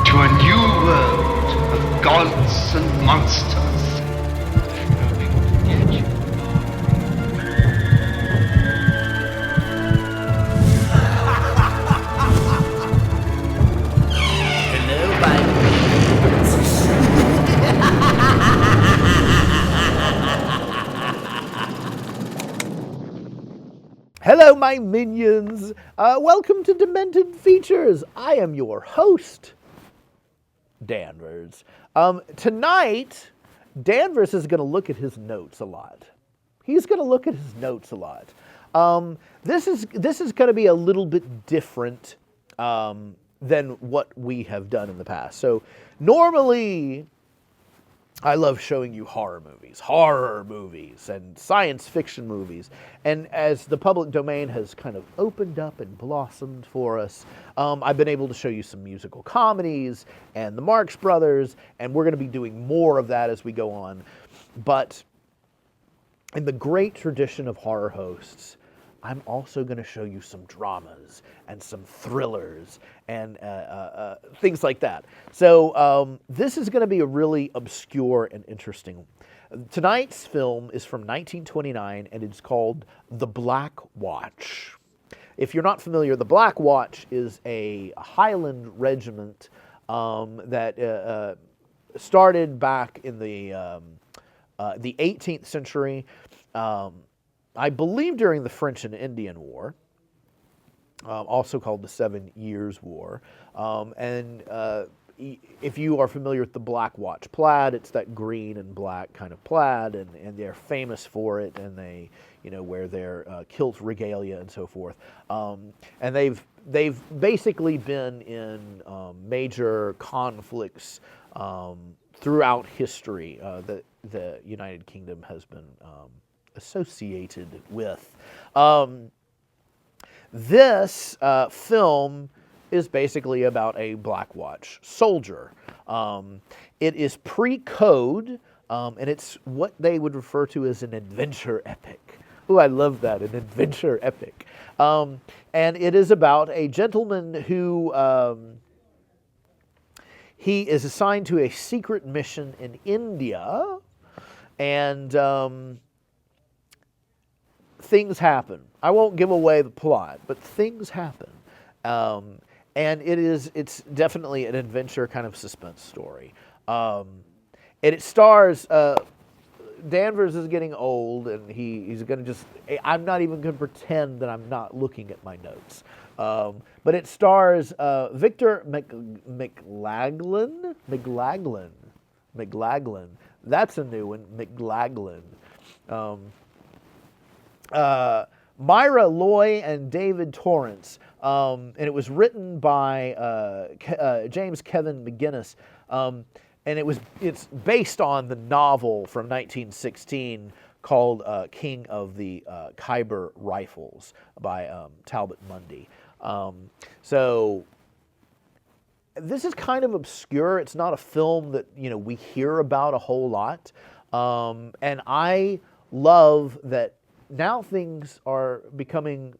to a new world of gods and monsters. Hello, my Hello, my minions! Welcome to Demented Features. I am your host, Danvers. Tonight, Danvers is going to look at his notes a lot. He's going to look at his notes a lot. This is going to be a little bit different than what we have done in the past. So normally, I love showing you horror movies, and science fiction movies. And as the public domain has kind of opened up and blossomed for us, I've been able to show you some musical comedies and the Marx Brothers, and we're going to be doing more of that as we go on. But in the great tradition of horror hosts, I'm also going to show you some dramas and some thrillers and things like that. So this is going to be a really obscure and interesting. Tonight's film is from 1929, and it's called The Black Watch. If you're not familiar, the Black Watch is a Highland regiment that started back in the 18th century. I believe during the French and Indian War, also called the 7 Years' War. If you are familiar with the Black Watch plaid, it's that green and black kind of plaid, and they're famous for it, and they, wear their kilt regalia and so forth. And they've basically been in major conflicts throughout history that the United Kingdom has been associated with. This film is basically about a Black Watch soldier. It is pre-code, and it's what they would refer to as an adventure epic. Oh, I love that, an adventure epic. And it is about a gentleman who he is assigned to a secret mission in India, and things happen. I won't give away the plot, but things happen. And it's definitely an adventure kind of suspense story. And it stars, Danvers is getting old, and he's going to I'm not even going to pretend that I'm not looking at my notes. But it stars Victor McLaglen. That's a new one, McLaglen. Myrna Loy and David Torrence, and it was written by James Kevin McGinnis, and it's based on the novel from 1916 called King of the Khyber Rifles by Talbot Mundy. So this is kind of obscure. It's not a film that we hear about a whole lot, and I love that. Now things are becoming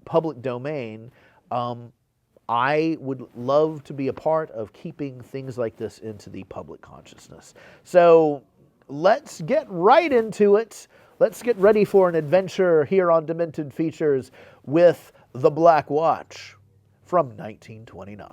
public domain. I would love to be a part of keeping things like this into the public consciousness. So let's get right into it. Let's get ready for an adventure here on Demented Features with The Black Watch from 1929.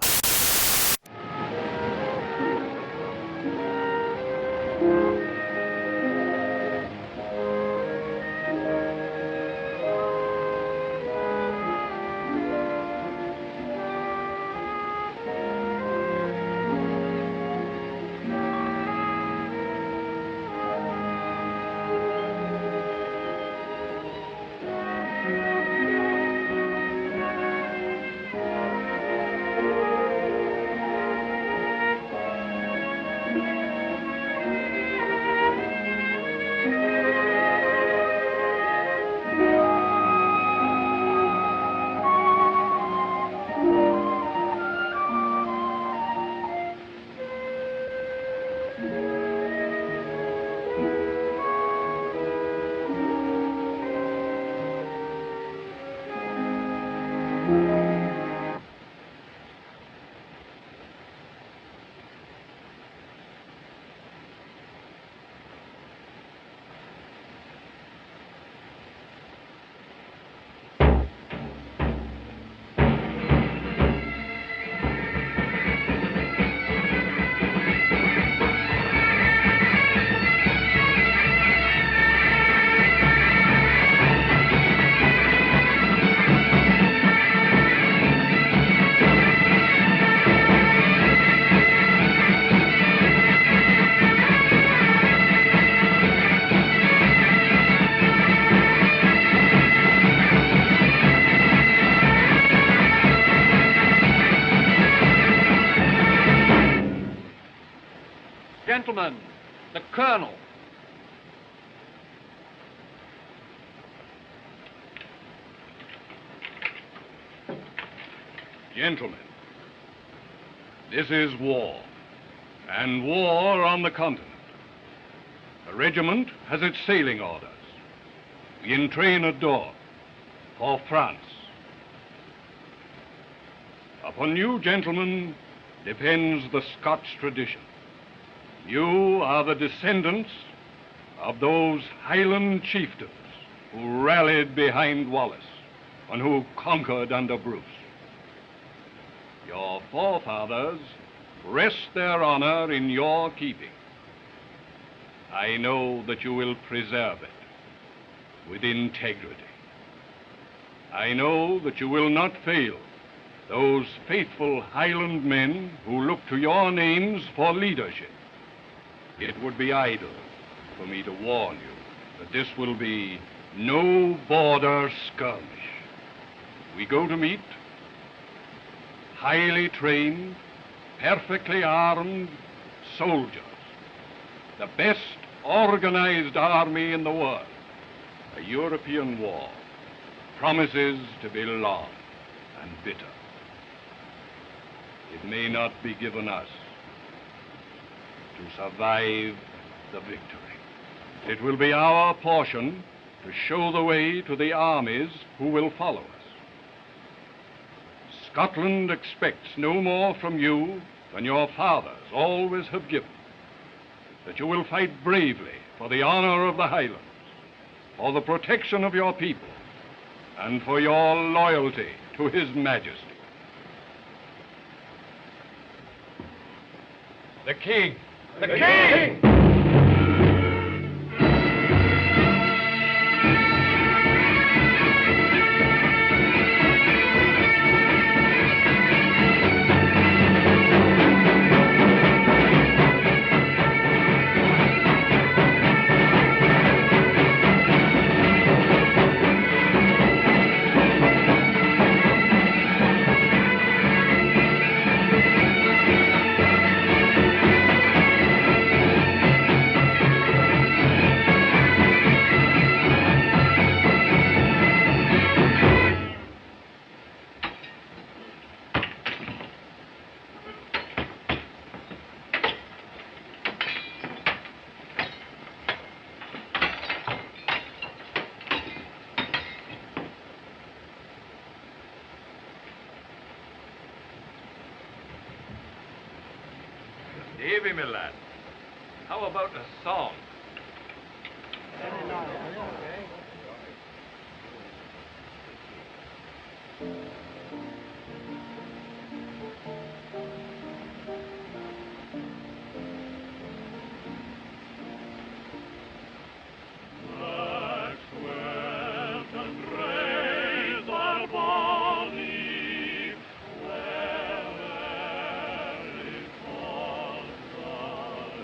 Gentlemen, the Colonel. Gentlemen, this is war, and war on the continent. The regiment has its sailing orders. We entrain at Dover for France. Upon you, gentlemen, depends the Scotch tradition. You are the descendants of those Highland chieftains who rallied behind Wallace and who conquered under Bruce. Your forefathers rest their honor in your keeping. I know that you will preserve it with integrity. I know that you will not fail those faithful Highland men who look to your names for leadership. It would be idle for me to warn you that this will be no border skirmish. We go to meet highly trained, perfectly armed soldiers, the best organized army in the world. A European war promises to be long and bitter. It may not be given us to survive the victory. It will be our portion to show the way to the armies who will follow us. Scotland expects no more from you than your fathers always have given. That you will fight bravely for the honor of the Highlands, for the protection of your people, and for your loyalty to His Majesty. The King. The King! Davy, my lad, how about a song?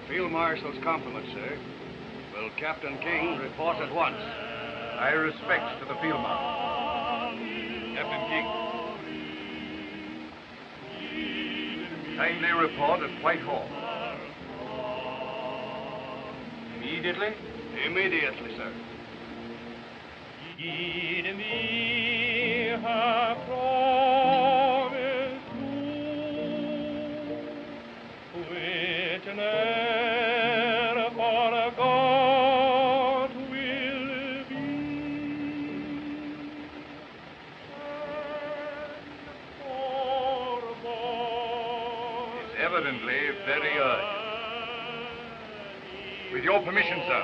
Field Marshal's compliments, sir. Will Captain King report at once? My respects to the Field Marshal. Captain King. Kindly report at Whitehall. Immediately? Immediately, sir. Give me her promise to witness for a God will be and for boys. It's evidently very urgent. With your permission, sir.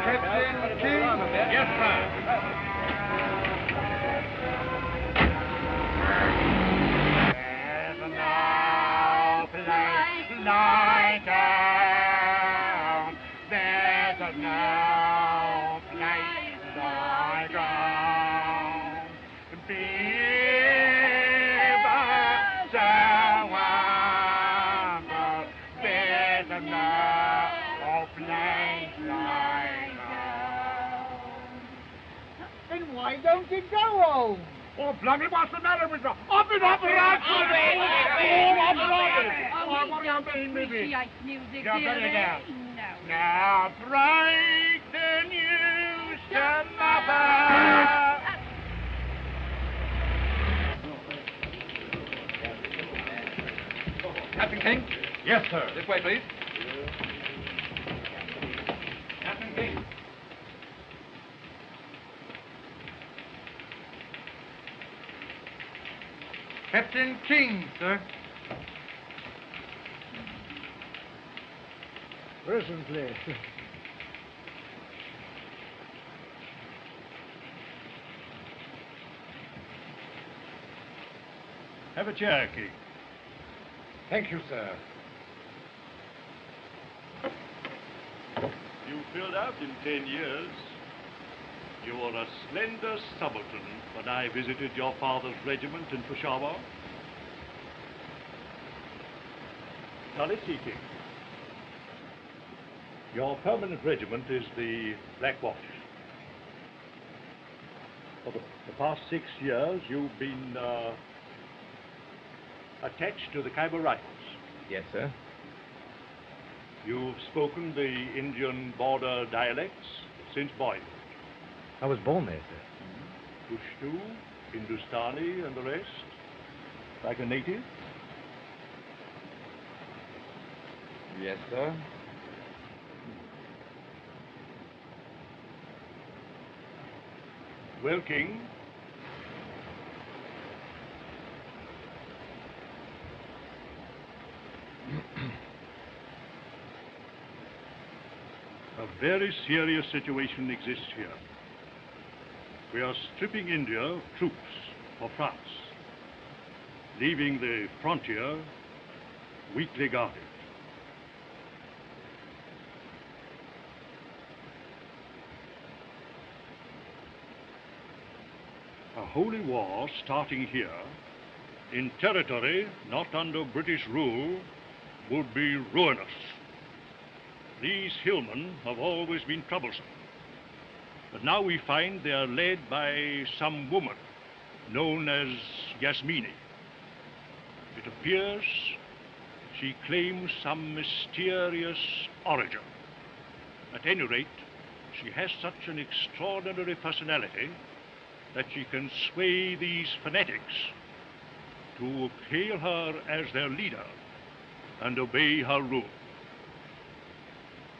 Captain King? Yes, sir. There's no place like home. There's no place like home. Beaver, so humble. There's no place like home. Then why don't you go home? Oh, bloody, what's the matter with you? Up it, right? What do you mean, baby? Music, Yeah, dear, put it down. No. Now break the news to mother. Captain King? Yes, sir. This way, please. Captain King. Captain King, sir. Presently. Have a chair, King. Thank you, sir. You filled out in 10 years. You were a slender subaltern when I visited your father's regiment in Peshawar. Now let's see, King. Your permanent regiment is the Black Watch. For the past 6 years, you've been attached to the Khyber Rifles. Yes, sir. You've spoken the Indian border dialects since boyhood. I was born there, sir. Pushtu, Hindustani, and the rest? Like a native? Yes, sir. Well, King, a very serious situation exists here. We are stripping India of troops for France, leaving the frontier weakly guarded. A holy war starting here, in territory not under British rule, would be ruinous. These hillmen have always been troublesome. But now we find they are led by some woman known as Yasmini. It appears she claims some mysterious origin. At any rate, she has such an extraordinary personality that she can sway these fanatics to hail her as their leader and obey her rule.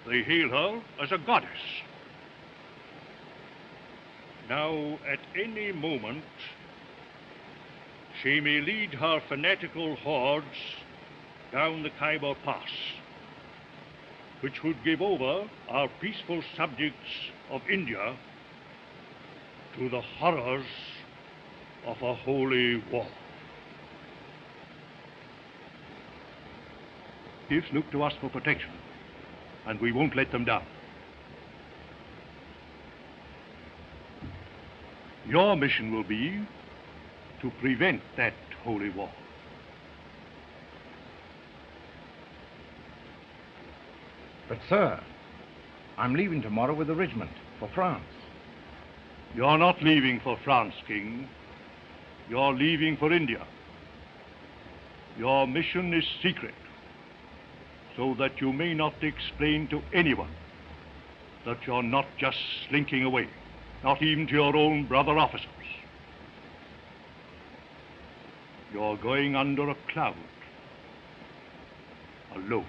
They hail her as a goddess. Now, at any moment, she may lead her fanatical hordes down the Khyber Pass, which would give over our peaceful subjects of India to the horrors of a holy war. Chiefs look to us for protection, and we won't let them down. Your mission will be to prevent that holy war. But, sir, I'm leaving tomorrow with the regiment for France. You're not leaving for France, King. You're leaving for India. Your mission is secret, so that you may not explain to anyone that you're not just slinking away, not even to your own brother officers. You're going under a cloud, alone.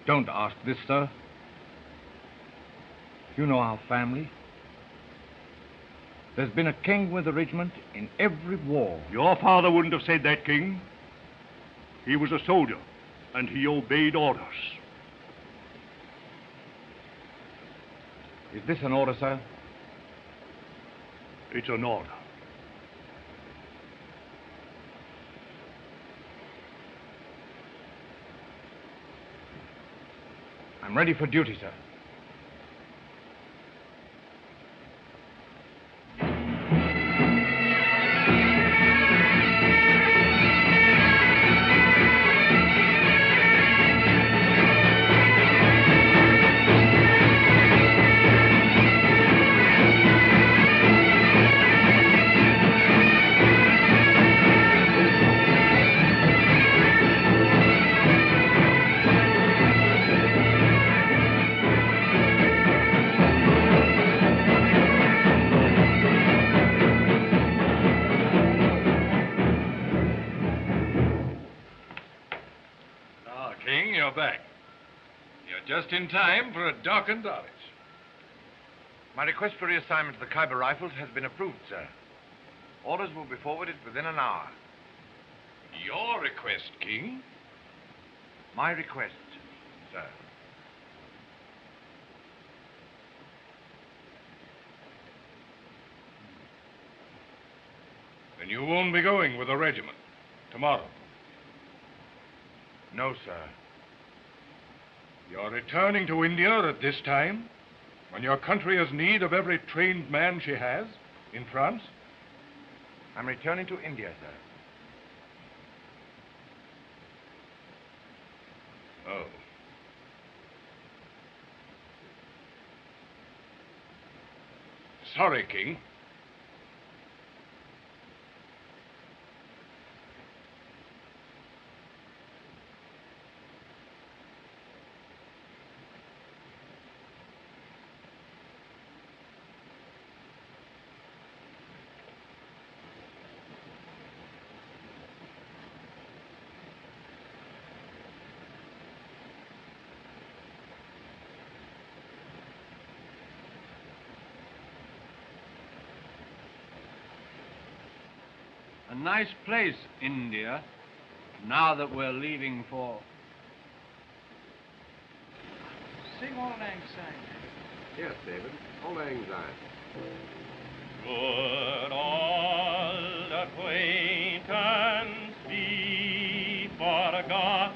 Don't ask this, sir. You know our family. There's been a king with the regiment in every war. Your father wouldn't have said that, King. He was a soldier, and he obeyed orders. Is this an order, sir? It's an order. I'm ready for duty, sir. King, you're back. You're just in time for a darkened Dulwich. My request for reassignment to the Khyber Rifles has been approved, sir. Orders will be forwarded within an hour. Your request, King? My request, sir. Then you won't be going with the regiment tomorrow. No, sir. You're returning to India at this time, when your country has need of every trained man she has in France? I'm returning to India, sir. Oh. Sorry, King. A nice place, India, now that we're leaving for... Sing Auld Lang Syne. Yes, David. Auld Lang Syne. Good old acquaintance be forgot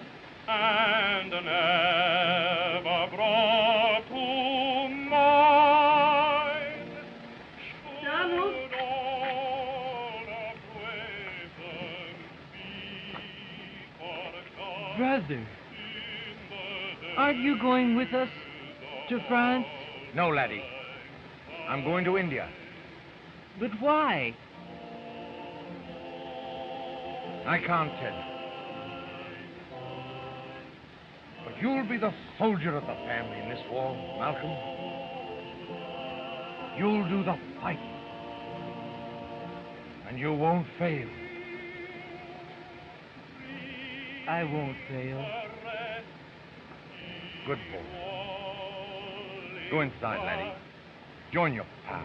and never brought to mind. Donald? Should old acquaintance be forgot Brother, aren't you going with us to France? No, laddie. I'm going to India. But why? I can't tell you. But you'll be the soldier of the family in this war, Malcolm. You'll do the fighting. And you won't fail. I won't fail. Good boy. Go inside, laddie. Join your pal.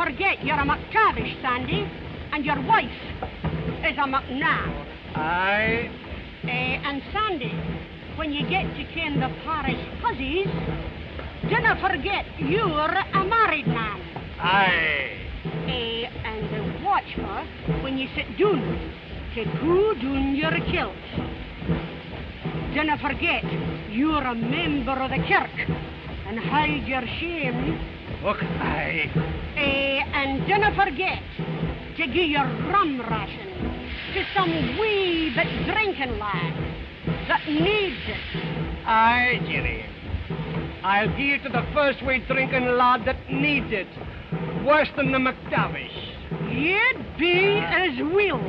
forget you're a McTavish, Sandy, and your wife is a McNabb. Aye. And Sandy, when you get to ken the parish hussies, dinna forget you're a married man. Aye. And watch for when you sit down to go down your kilt. Dinna forget you're a member of the kirk and hide your shame. Look, aye. And dinna forget to give your rum ration to some wee bit drinking lad that needs it. Aye, Jenny. I'll give it to the first wee drinking lad that needs it. Worse than the McTavish. You'd be as will.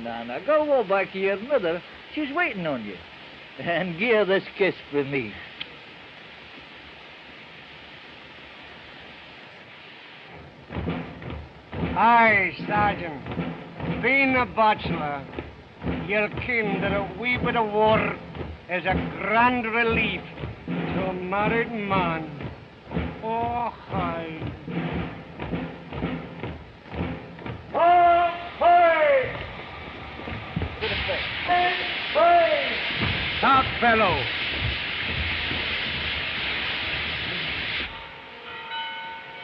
Now go back to your mother. She's waiting on you. And give her this kiss from me. Aye, Sergeant. Being a bachelor, you'll ken that a wee bit of water is a grand relief to a married man. Oh, aye. Stop, fellow.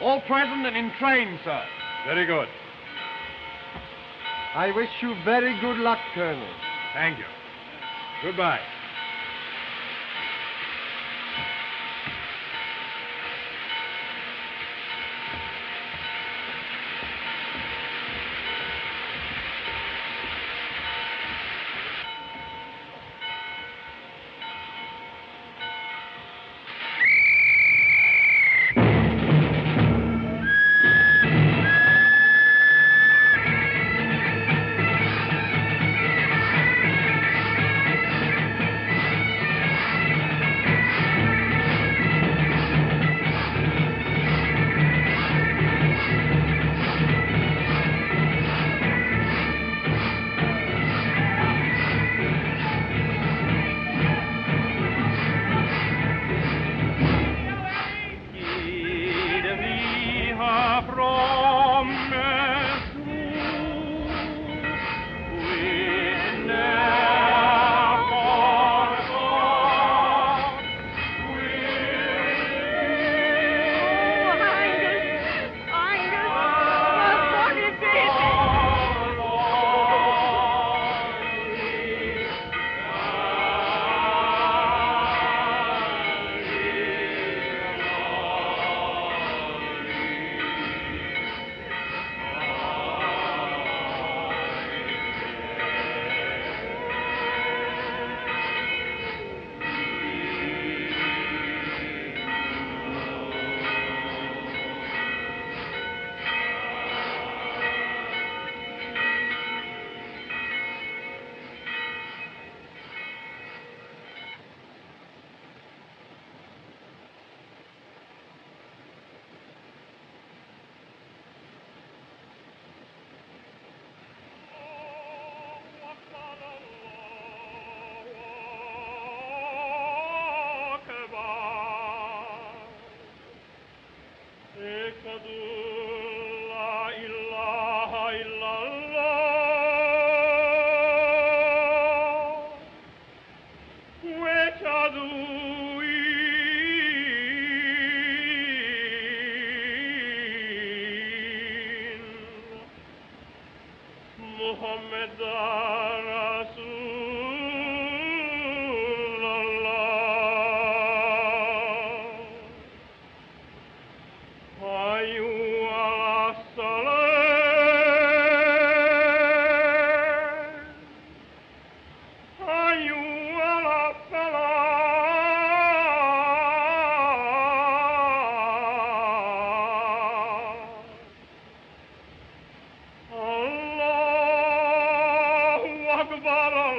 All present and in train, sir. Very good. I wish you very good luck, Colonel. Thank you. Goodbye.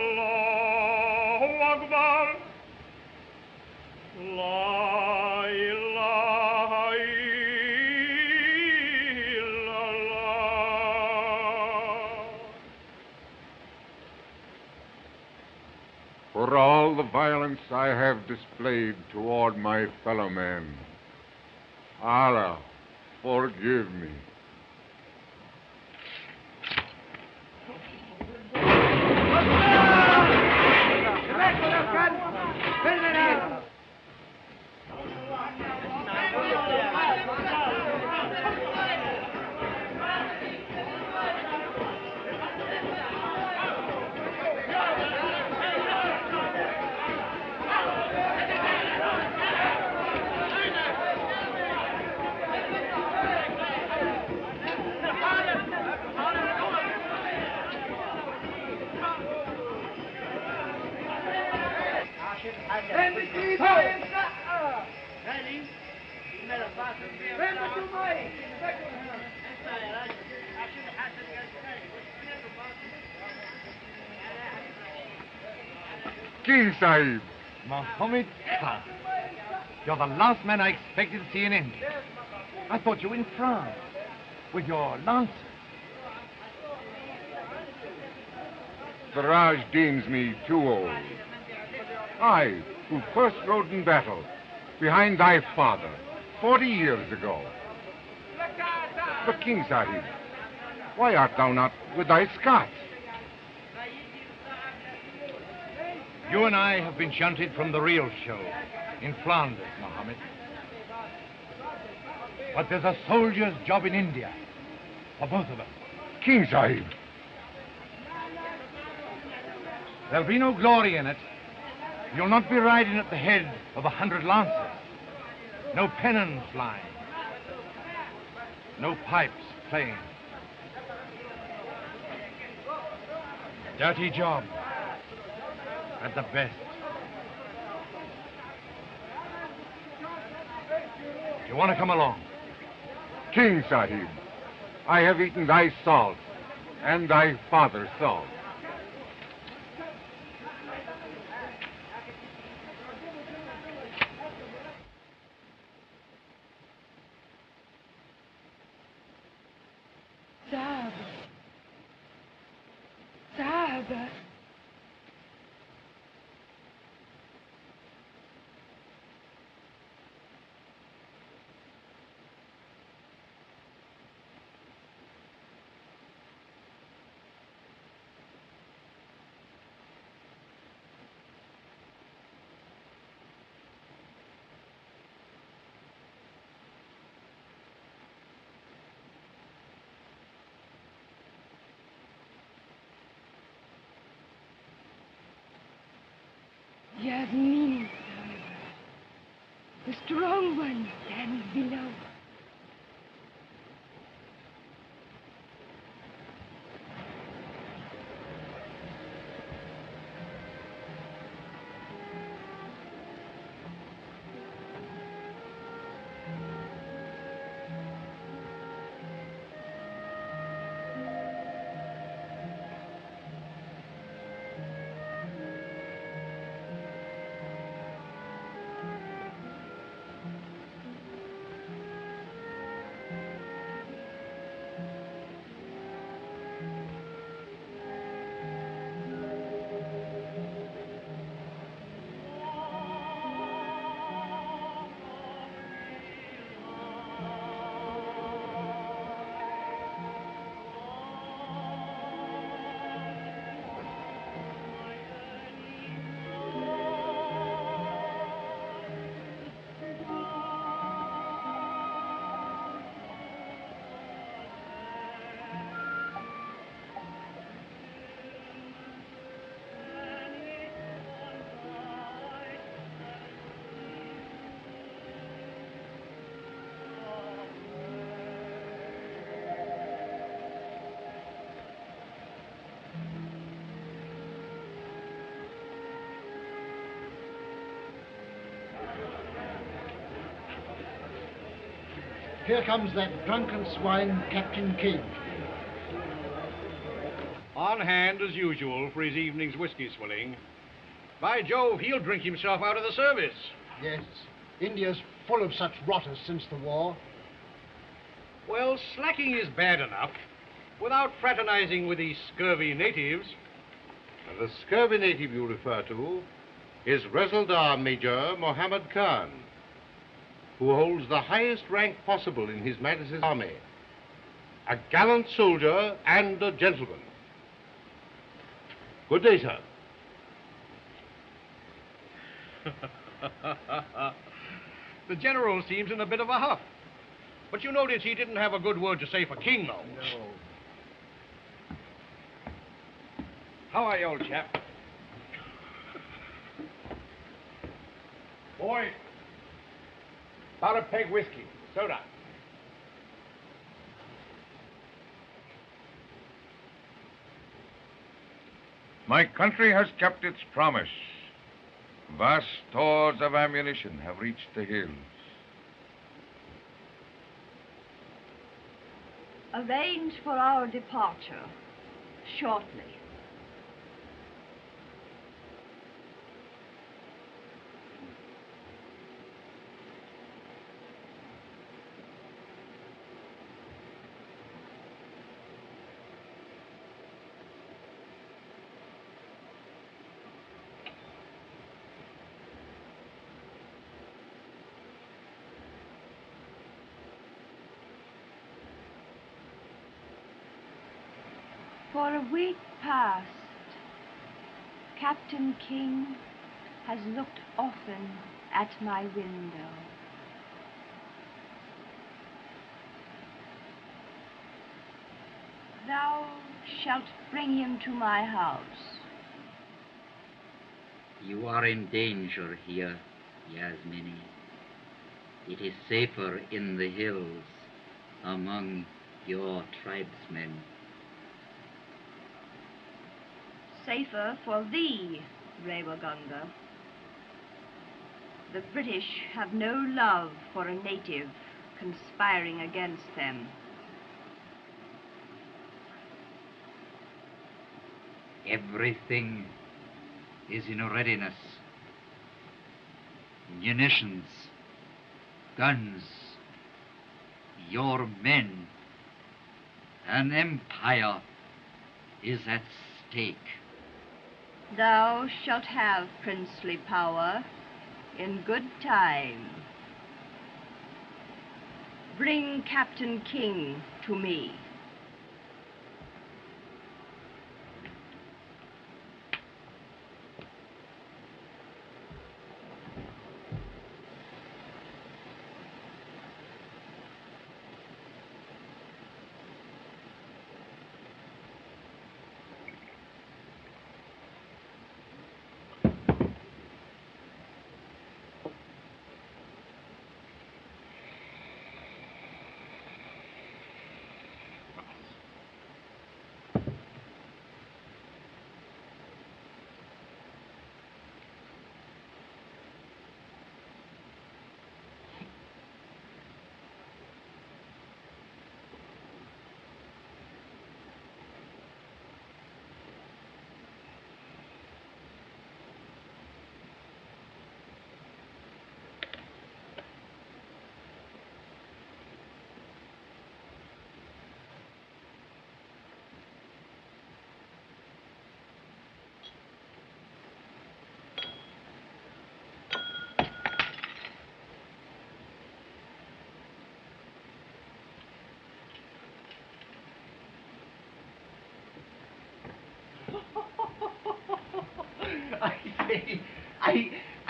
Allahu Akbar. La ilaha illallah. For all the violence I have displayed toward my fellow men, Allah, forgive me. King Sahib. Mohammed Khan. You're the last man I expected to see in India. I thought you were in France with your lancers. The Raj deems me too old. I, who first rode in battle behind thy father 40 years ago. But King Sahib, why art thou not with thy Scots? You and I have been shunted from the real show in Flanders, Mohammed. But there's a soldier's job in India for both of us. King Sahib. There'll be no glory in it. You'll not be riding at the head of 100 lancers. No pennons flying. No pipes playing. Dirty job. At the best. Do you want to come along? King Sahib, I have eaten thy salt and thy father's salt. Sahaba. Yasmin, the strong one stands below. Here comes that drunken swine, Captain King. All on hand as usual for his evening's whiskey swilling. By Jove, he'll drink himself out of the service. Yes, India's full of such rotters since the war. Well, slacking is bad enough, without fraternizing with these scurvy natives. The scurvy native you refer to is Resaldar Major Mohammed Khan, who holds the highest rank possible in His Majesty's army. A gallant soldier and a gentleman. Good day, sir. The general seems in a bit of a huff. But you notice he didn't have a good word to say for King, though. No. How are you, old chap? Boy, about a peg whiskey. Soda. My country has kept its promise. Vast stores of ammunition have reached the hills. Arrange for our departure shortly. For a week past, Captain King has looked often at my window. Thou shalt bring him to my house. You are in danger here, Yasmini. It is safer in the hills among your tribesmen. Safer for thee, Rewaganda. The British have no love for a native conspiring against them. Everything is in readiness. Munitions, guns, your men. An empire is at stake. Thou shalt have princely power in good time. Bring Captain King to me.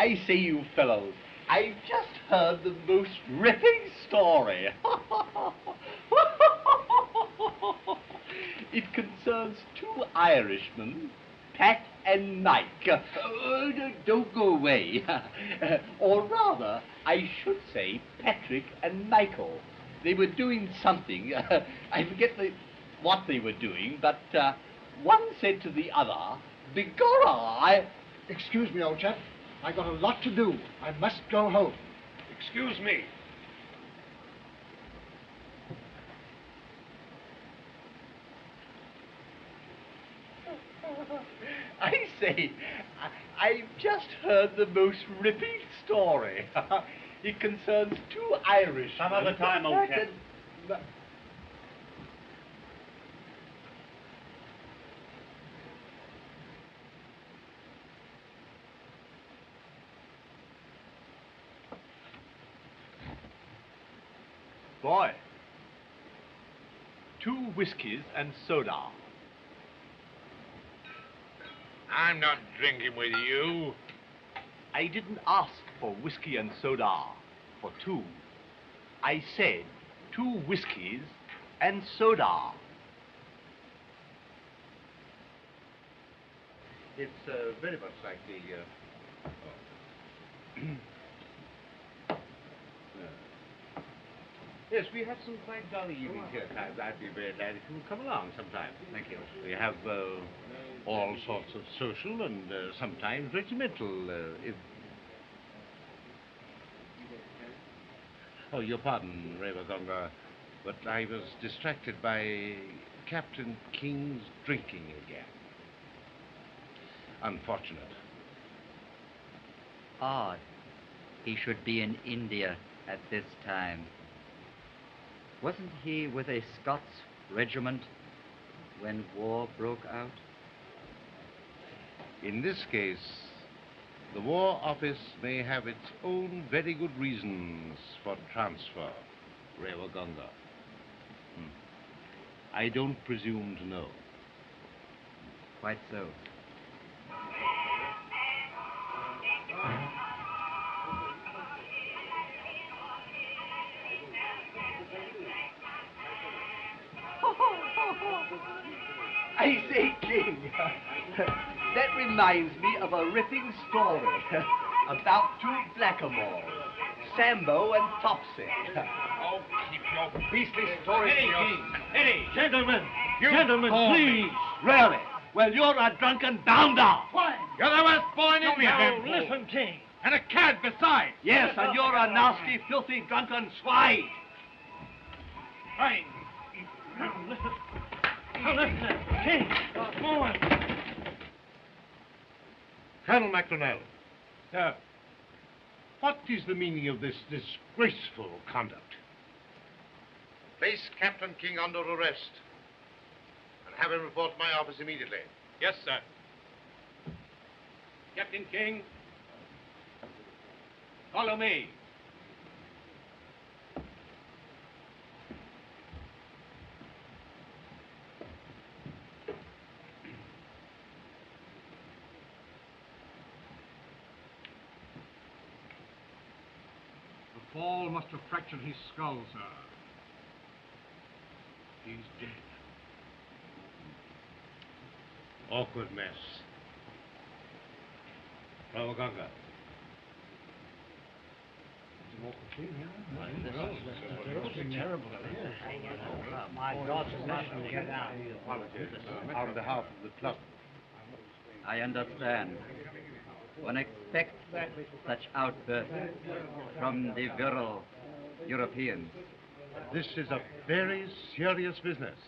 I say, you fellows, I've just heard the most ripping story. It concerns two Irishmen, Pat and Mike. Don't go away. Or rather, I should say Patrick and Michael. They were doing something. I forget what they were doing, but one said to the other, "Begorra, Excuse me, old chap. I got a lot to do. I must go home. Excuse me. Say, I've just heard the most ripping story. It concerns two Irish. Some other time, old chap. Boy, 2 whiskies and soda. I'm not drinking with you. I didn't ask for whiskey and soda for 2. I said 2 whiskies and soda. It's very much like the... Yes, we have some quite jolly evenings here at times. I'd be very glad if you would come along sometime. Thank you. We have all sorts of social and sometimes regimental... Oh, your pardon, Revagonga, but I was distracted by Captain King's drinking again. Unfortunate. Odd. He should be in India at this time. Wasn't he with a Scots regiment when war broke out? In this case, the War Office may have its own very good reasons for transfer, Revagonga. I don't presume to know. Quite so. I say, King, that reminds me of a ripping story about 2 blackamoors, Sambo and Topsy. Oh, keep your beastly stories to yourself. Eddie! Gentlemen! You Gentlemen, call me. please! Really? Well, you're a drunken bounder. You're the worst boy in India, Now, fool. listen, King. And a cad besides. Yes, and you're a nasty, filthy, drunken swine. Fine. Now, listen. Now, listen. King, forward. Colonel McLaglen. What is the meaning of this disgraceful conduct? Place Captain King under arrest. And have him report to my office immediately. Yes, sir. Captain King, follow me. The fall must have fractured his skull, sir. He's dead. Awkward mess. Ravaganga. My daughter mustn't get out. On behalf of the club. I understand. One expects such outbursts from the virile Europeans. This is a very serious business.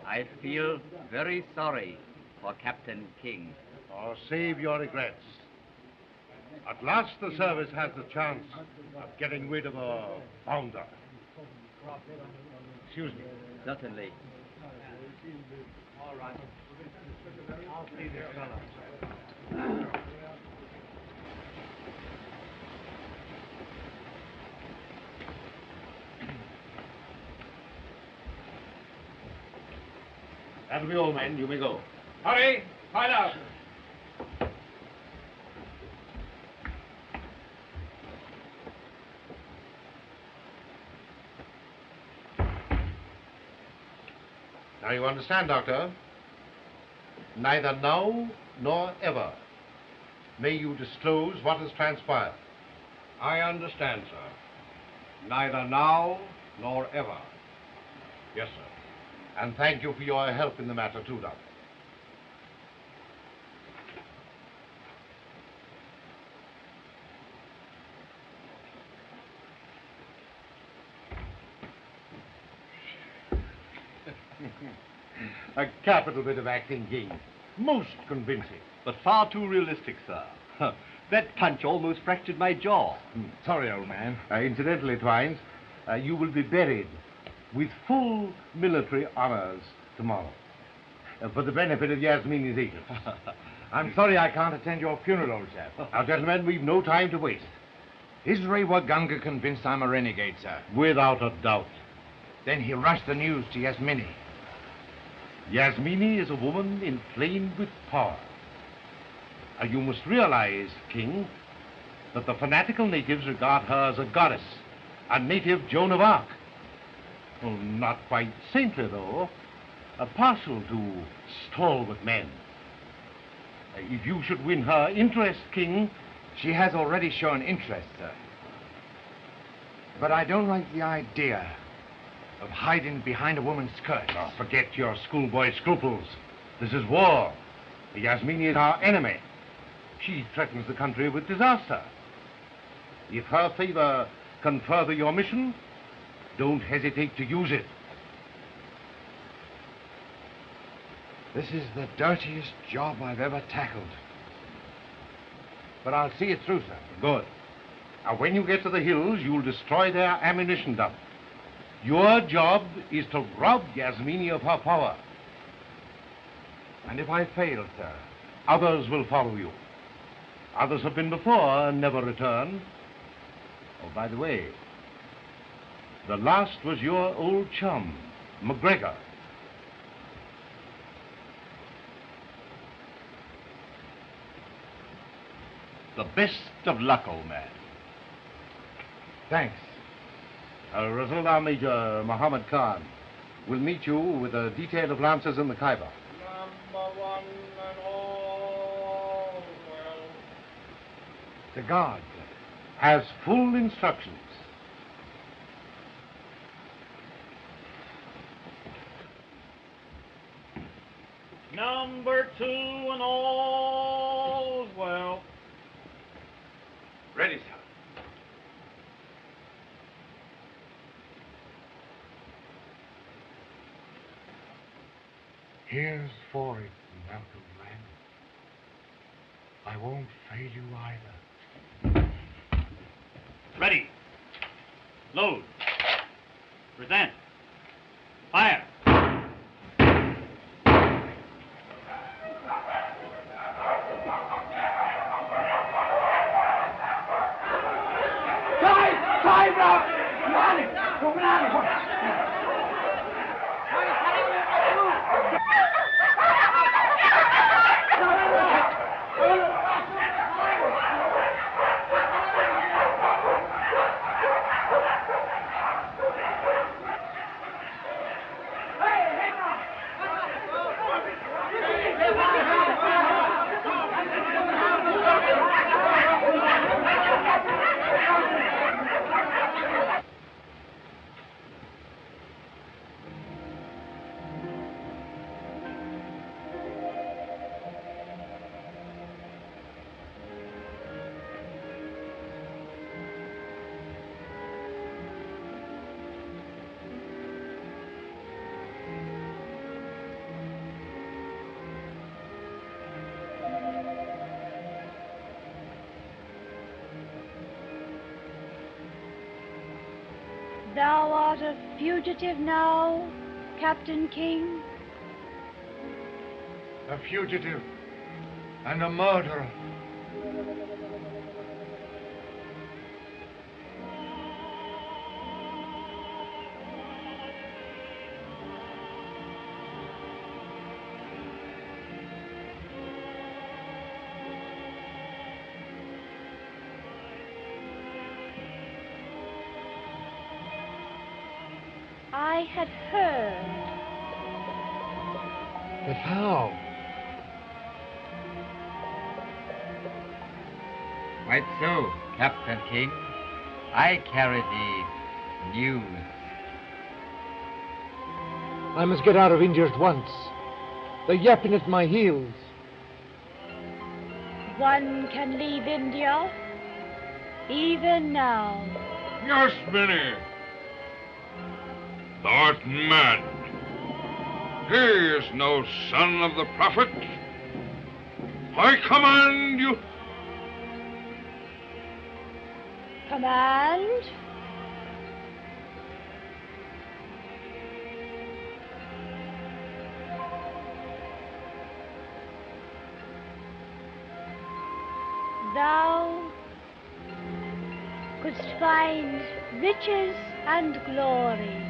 I feel very sorry for Captain King. Oh, save your regrets. At last the service has the chance of getting rid of a bounder. Excuse me. Certainly. All right. I'll see this fellow. That'll be all, men. You may go. Hurry, find out. Now you understand, Doctor? Neither now nor ever may you disclose what has transpired. I understand, sir. Neither now nor ever. Yes, sir. And thank you for your help in the matter, too, Doctor. A capital bit of acting, King. Most convincing. but far too realistic, sir. That punch almost fractured my jaw. Sorry, old man. Incidentally, Twines, you will be buried with full military honors tomorrow. For the benefit of Yasmini's agents. I'm sorry I can't attend your funeral, old chap. Now, gentlemen, we've no time to waste. Is Ray Waganga convinced I'm a renegade, sir? Without a doubt. Then he'll rush the news to Yasmini. Yasmini is a woman inflamed with power. You must realize, King, that the fanatical natives regard her as a goddess, a native Joan of Arc. Well, not quite saintly, though. Partial to stalwart men. If you should win her interest, King... She has already shown interest, sir. But I don't like the idea of hiding behind a woman's skirt. Oh, forget your schoolboy scruples. This is war. Yasmini is our enemy. She threatens the country with disaster. If her favor can further your mission, don't hesitate to use it. This is the dirtiest job I've ever tackled. But I'll see it through, sir. Good. Now, when you get to the hills, you'll destroy their ammunition dump. Your job is to rob Yasmini of her power. And if I fail, sir? Others will follow you. Others have been before and never returned. Oh, by the way, the last was your old chum, McGregor. The best of luck, old man. Thanks. Rasulullah Major Muhammad Khan will meet you with a detail of lancers in the Khyber. Number one and all well. The guard has full instructions. Number two and all well. Ready, sir. Here's for it, Malcolm Glenn. I won't fail you either. Ready. Load. Present. Fire. Time, Rob! Romani! Thou art a fugitive now, Captain King? A fugitive and a murderer. I had heard. But how? Quite so, Captain King. I carry the news. I must get out of India at once. They're yapping at my heels. One can leave India, even now. Yes, Minnie. Thou art mad. He is no son of the prophet. I command you. Command. Thou couldst find riches and glory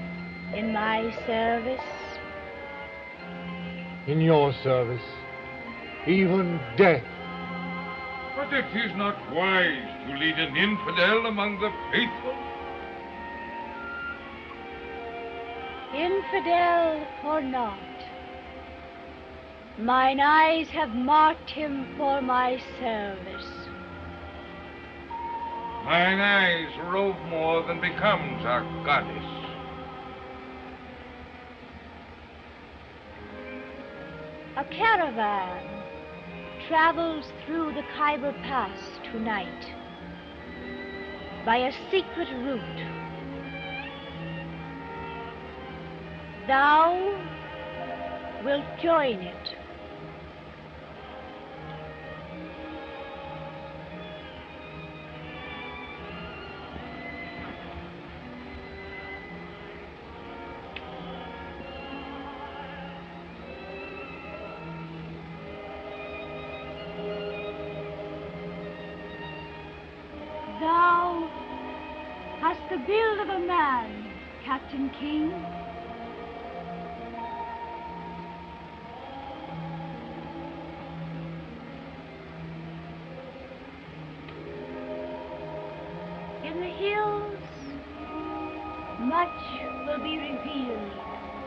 in my service. In your service, even death. But it is not wise to lead an infidel among the faithful. Infidel or not, mine eyes have marked him for my service. Mine eyes rove more than becomes our goddess. A caravan travels through the Khyber Pass tonight by a secret route. Thou wilt join it. Thou hast the build of a man, Captain King. In the hills, much will be revealed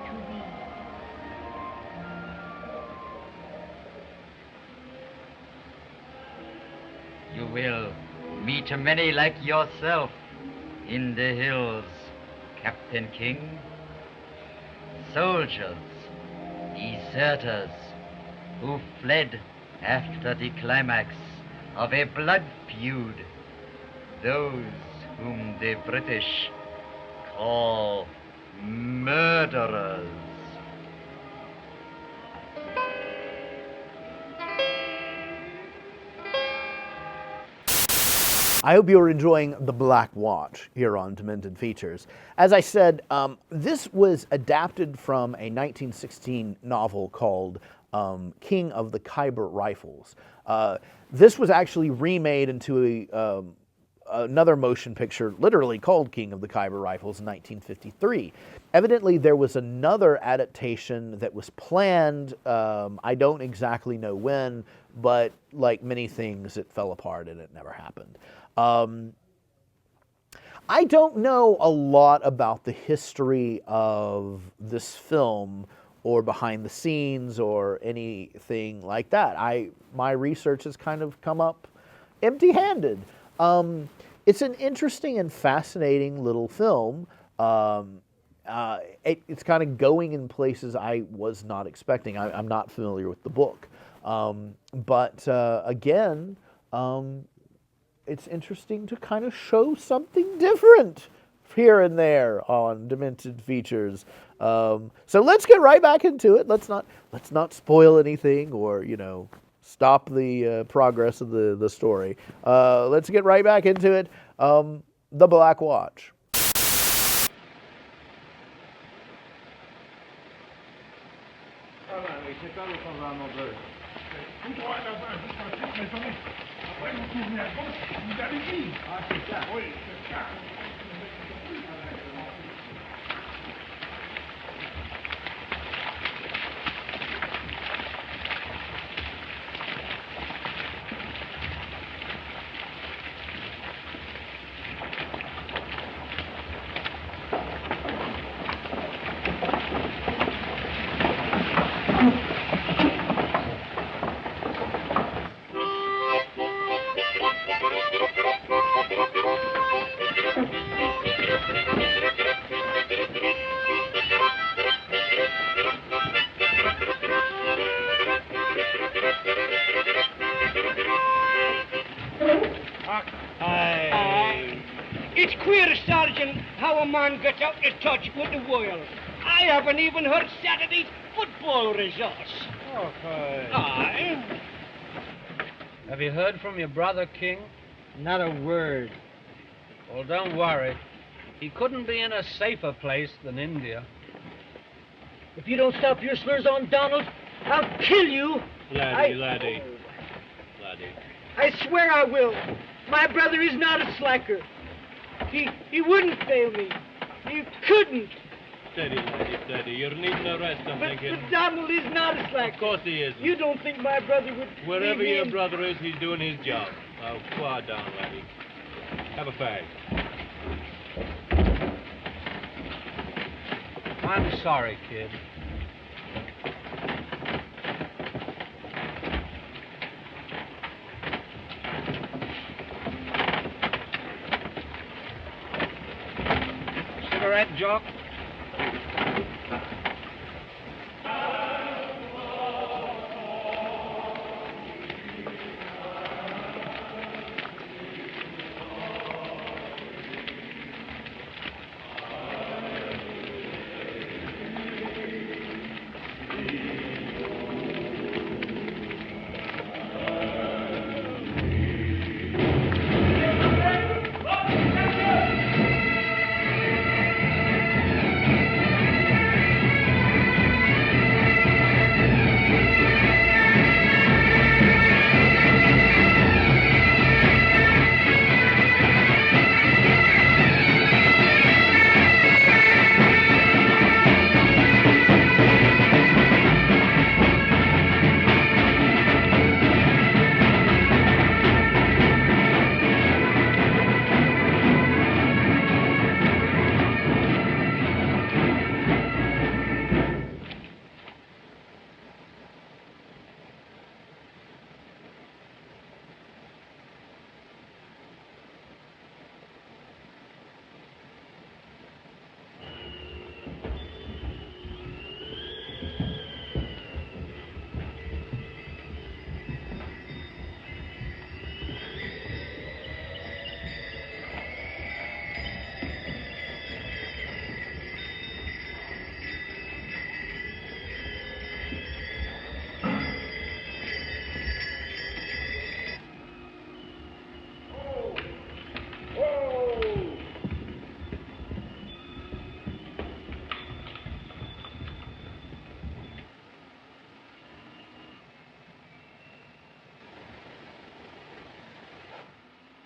to thee. You will meet many like yourself in the hills, Captain King. Soldiers, deserters, who fled after the climax of a blood feud. Those whom the British call murderers. I hope you're enjoying The Black Watch here on Demented Features. As I said, this was adapted from a 1916 novel called King of the Khyber Rifles. This was actually remade into another motion picture, literally called King of the Khyber Rifles, in 1953. Evidently, there was another adaptation that was planned. I don't exactly know when, but like many things, it fell apart and it never happened. I don't know a lot about the history of this film or behind the scenes or anything like that. My research has kind of come up empty-handed. It's an interesting and fascinating little film. It's kind of going in places I was not expecting. I'm not familiar with the book. But again, it's interesting to kind of show something different here and there on Demented Features. So let's get right back into it. Let's not spoil anything or, stop the progress of the story. Let's get right back into it. The Black Watch. It's queer, Sergeant, how a man gets out of touch with the world. I haven't even heard Saturday's football results. Okay. Aye. Have you heard from your brother, King? Not a word. Well, don't worry. He couldn't be in a safer place than India. If you don't stop your slurs on Donald, I'll kill you. Laddie. I swear I will. My brother is not a slacker. He wouldn't fail me. He couldn't. Steady, laddie, steady. You're needing a rest, I'm thinking. But Donald is not a slacker. Of course he isn't. You don't think my brother would... Wherever your brother is, he's doing his job. Now, quiet down, laddie. Have a fag. I'm sorry, kid. Cigarette, Jock?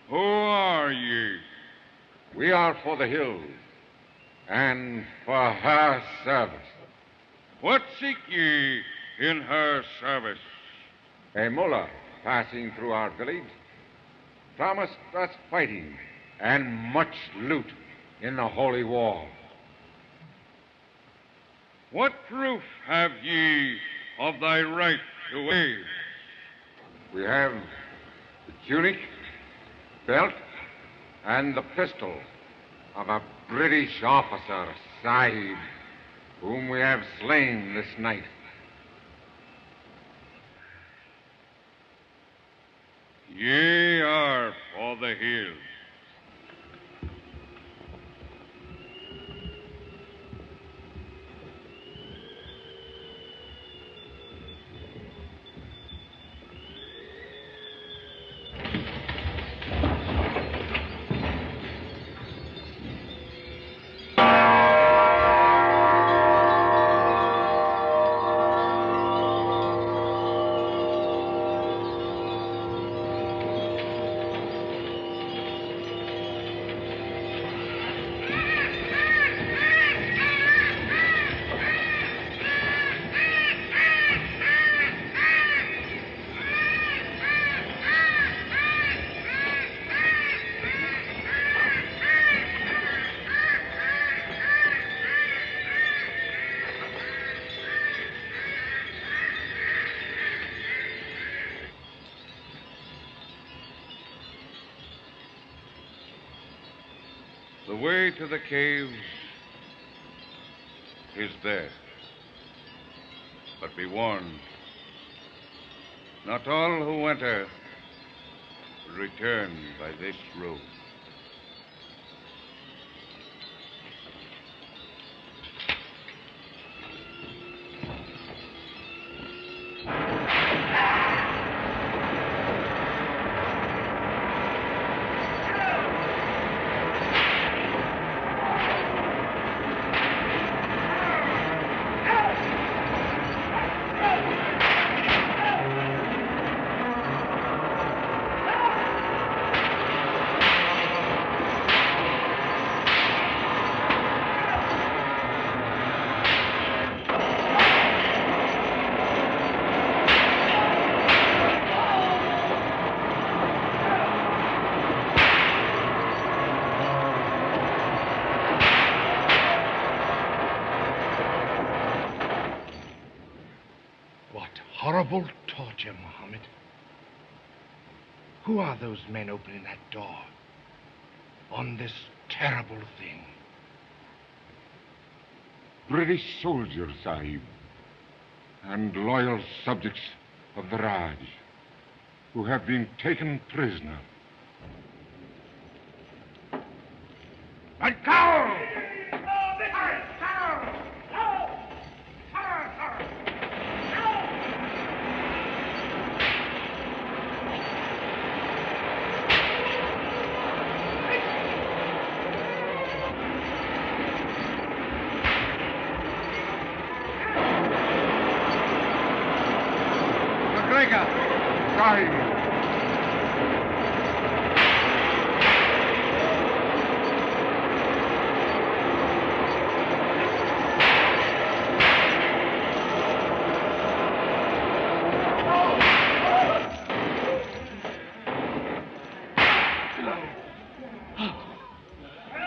Who are ye? We are for the hills, and for her service. What seek ye in her service? A mullah passing through our village promised us fighting and much loot in the holy war. What proof have ye of thy right to aid? We have the tunic, belt, and the pistol of a British officer, Sahib, whom we have slain this night. Ye are for the hills. The way to the caves is there. But be warned, not all who enter will return by this road. horrible torture, Mohammed. Who are those men opening that door on this terrible thing? British soldiers, Sahib, and loyal subjects of the Raj, who have been taken prisoner. And cower! McGregor! Sahib!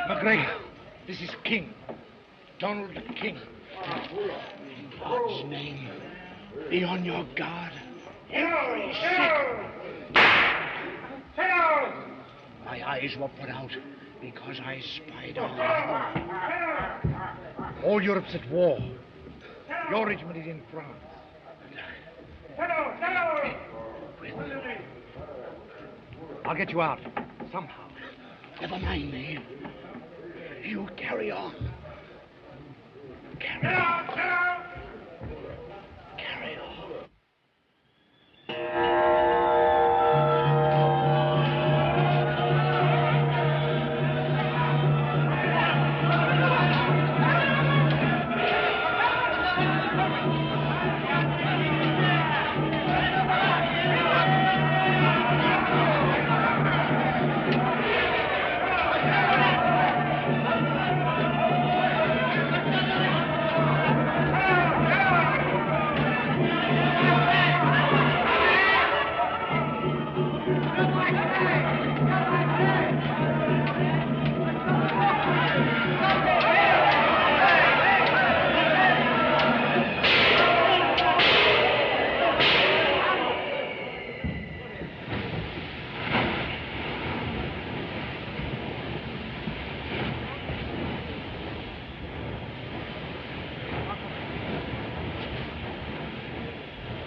McGregor, this is King. Donald King. In God's name, be on your guard. Every second. My eyes were put out because I spied on them. All Europe's at war. Your regiment is in France. I'll get you out, somehow. Never mind me. You carry on. Carry on. Carry on.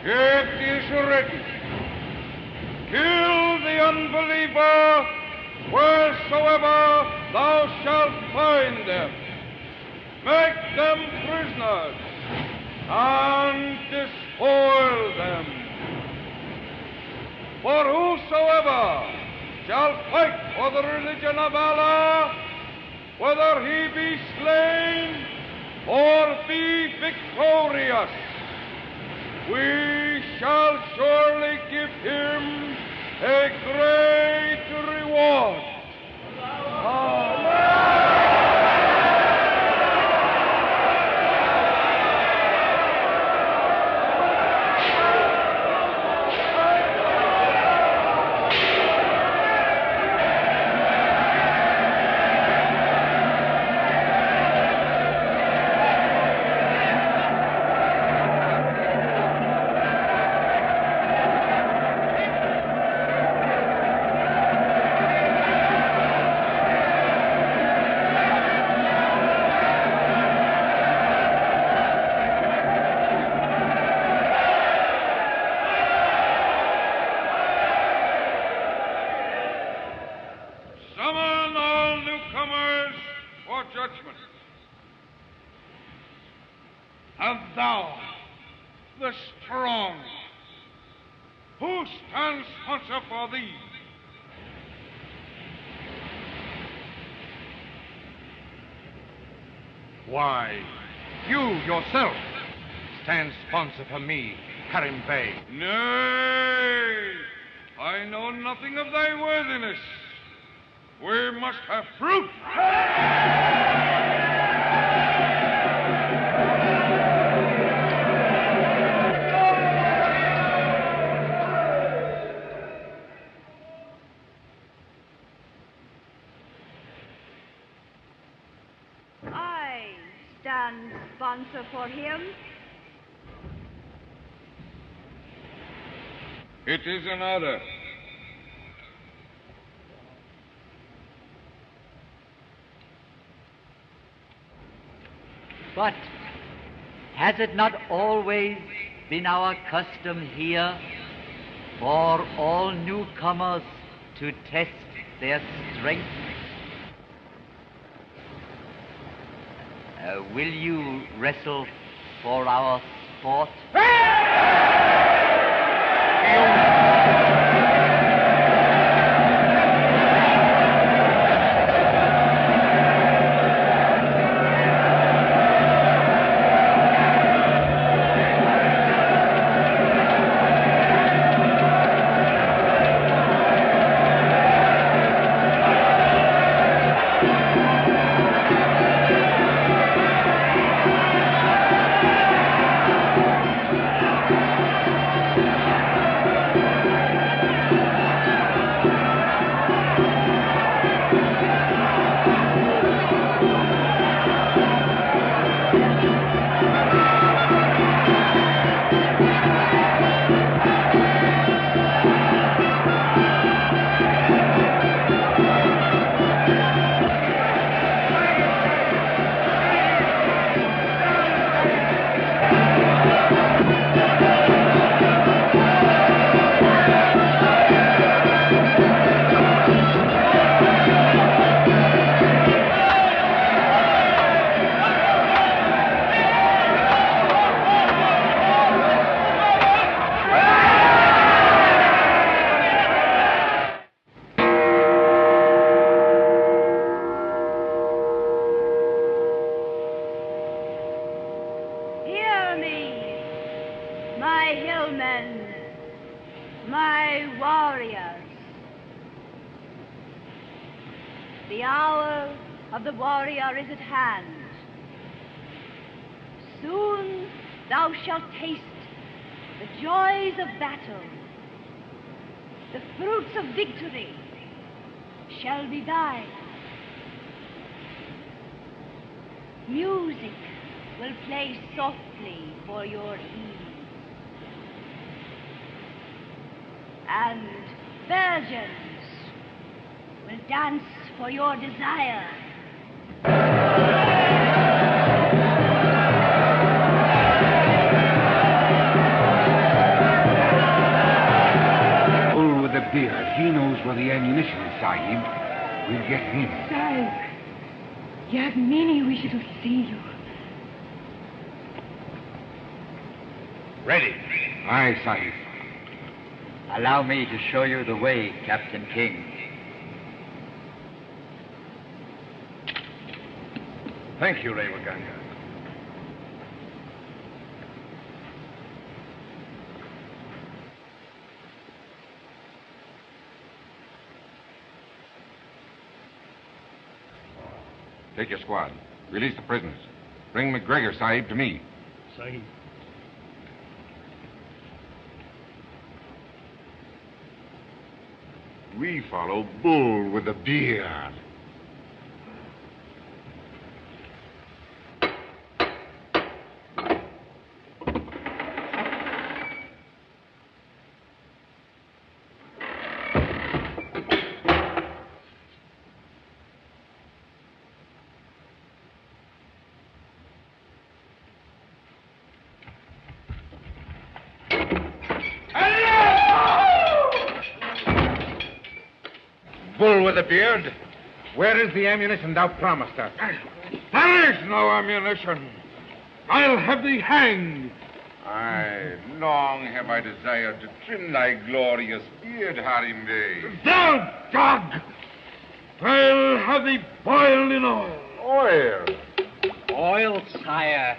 Get the issue ready. Kill the unbeliever wheresoever thou shalt find them. Make them prisoners and despoil them. For whosoever shall fight for the religion of Allah, whether he be slain or be victorious, we shall surely give him a great reward. Summon all newcomers for judgment. And thou, the strong, who stands sponsor for thee? Why, you yourself stand sponsor for me, Karim Bey. Nay, I know nothing of thy worthiness. We must have proof. I stand sponsor for him. It is an order. But has it not always been our custom here for all newcomers to test their strength? Will you wrestle for our sport? Hear me, my hillmen, my warriors. The hour of the warrior is at hand. Soon thou shalt taste the joys of battle. The fruits of victory shall be thine. Music will play softly for your ease, and virgins will dance for your desire. Bull with the beard, he knows where the ammunition is, Sahib. We'll get him. Sahib, Yasmini wishes to see you. Ready. Aye, Sahib. Allow me to show you the way, Captain King. Thank you, Revaganga. Take your squad. Release the prisoners. Bring McGregor, Sahib, to me. Sahib. We follow Bull with the beard. Bull with the beard, where is the ammunition thou promised us? There is no ammunition. I'll have thee hanged. Aye, long have I desired to trim thy glorious beard, Harim Bey. Thou dog! I'll have thee boiled in oil. Oil? Oil, sire.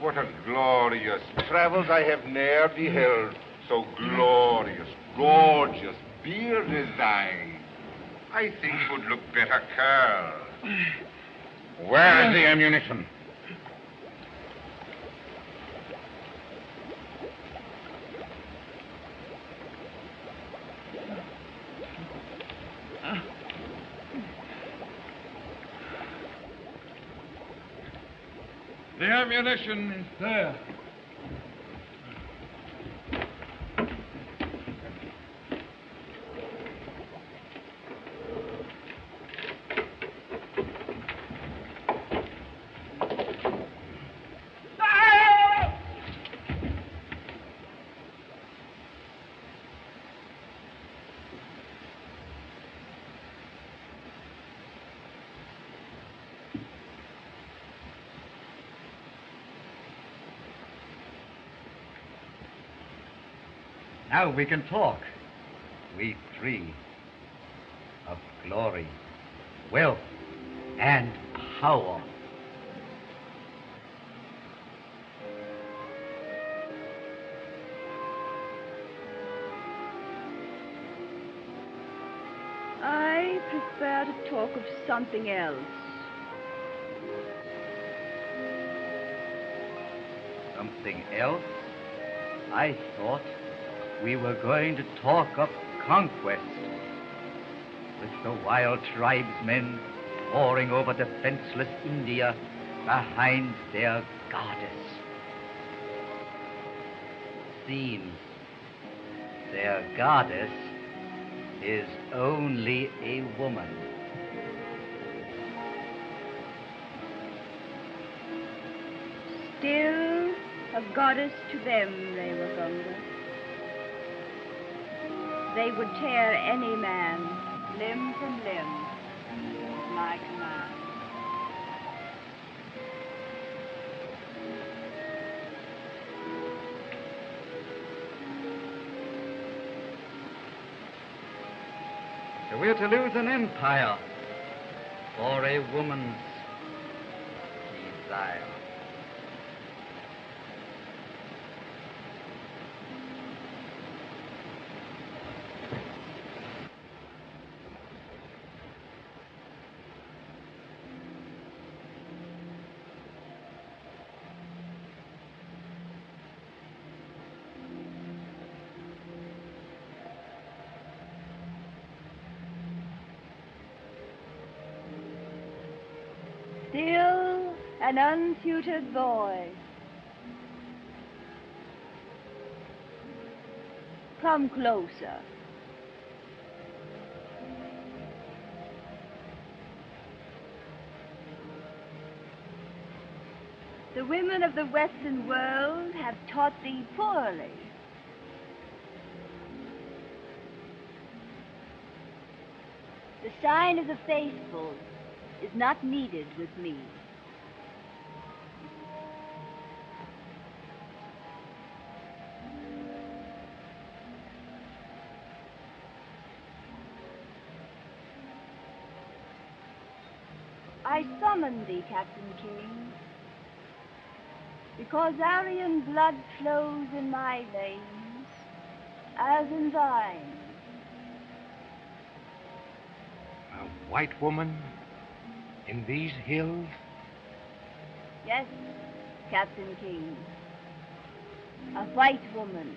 What a glorious travels I have ne'er beheld. So glorious, gorgeous beard is thine. I think would look better curled. Where is the ammunition? The ammunition is there. Now we can talk, we three, of glory, wealth, and power. I prefer to talk of something else. Something else? I thought we were going to talk of conquest, with the wild tribesmen pouring over defenseless India behind their goddess. Seems their goddess is only a woman. Still a goddess to them, Rewagonda. They would tear any man limb from limb at my command. So we're to lose an empire for a woman's desire. Still an untutored boy. Come closer. The women of the Western world have taught thee poorly. The sign of the faithful is not needed with me. I summon thee, Captain King, because Aryan blood flows in my veins, as in thine. A white woman in these hills? Yes, Captain King, a white woman.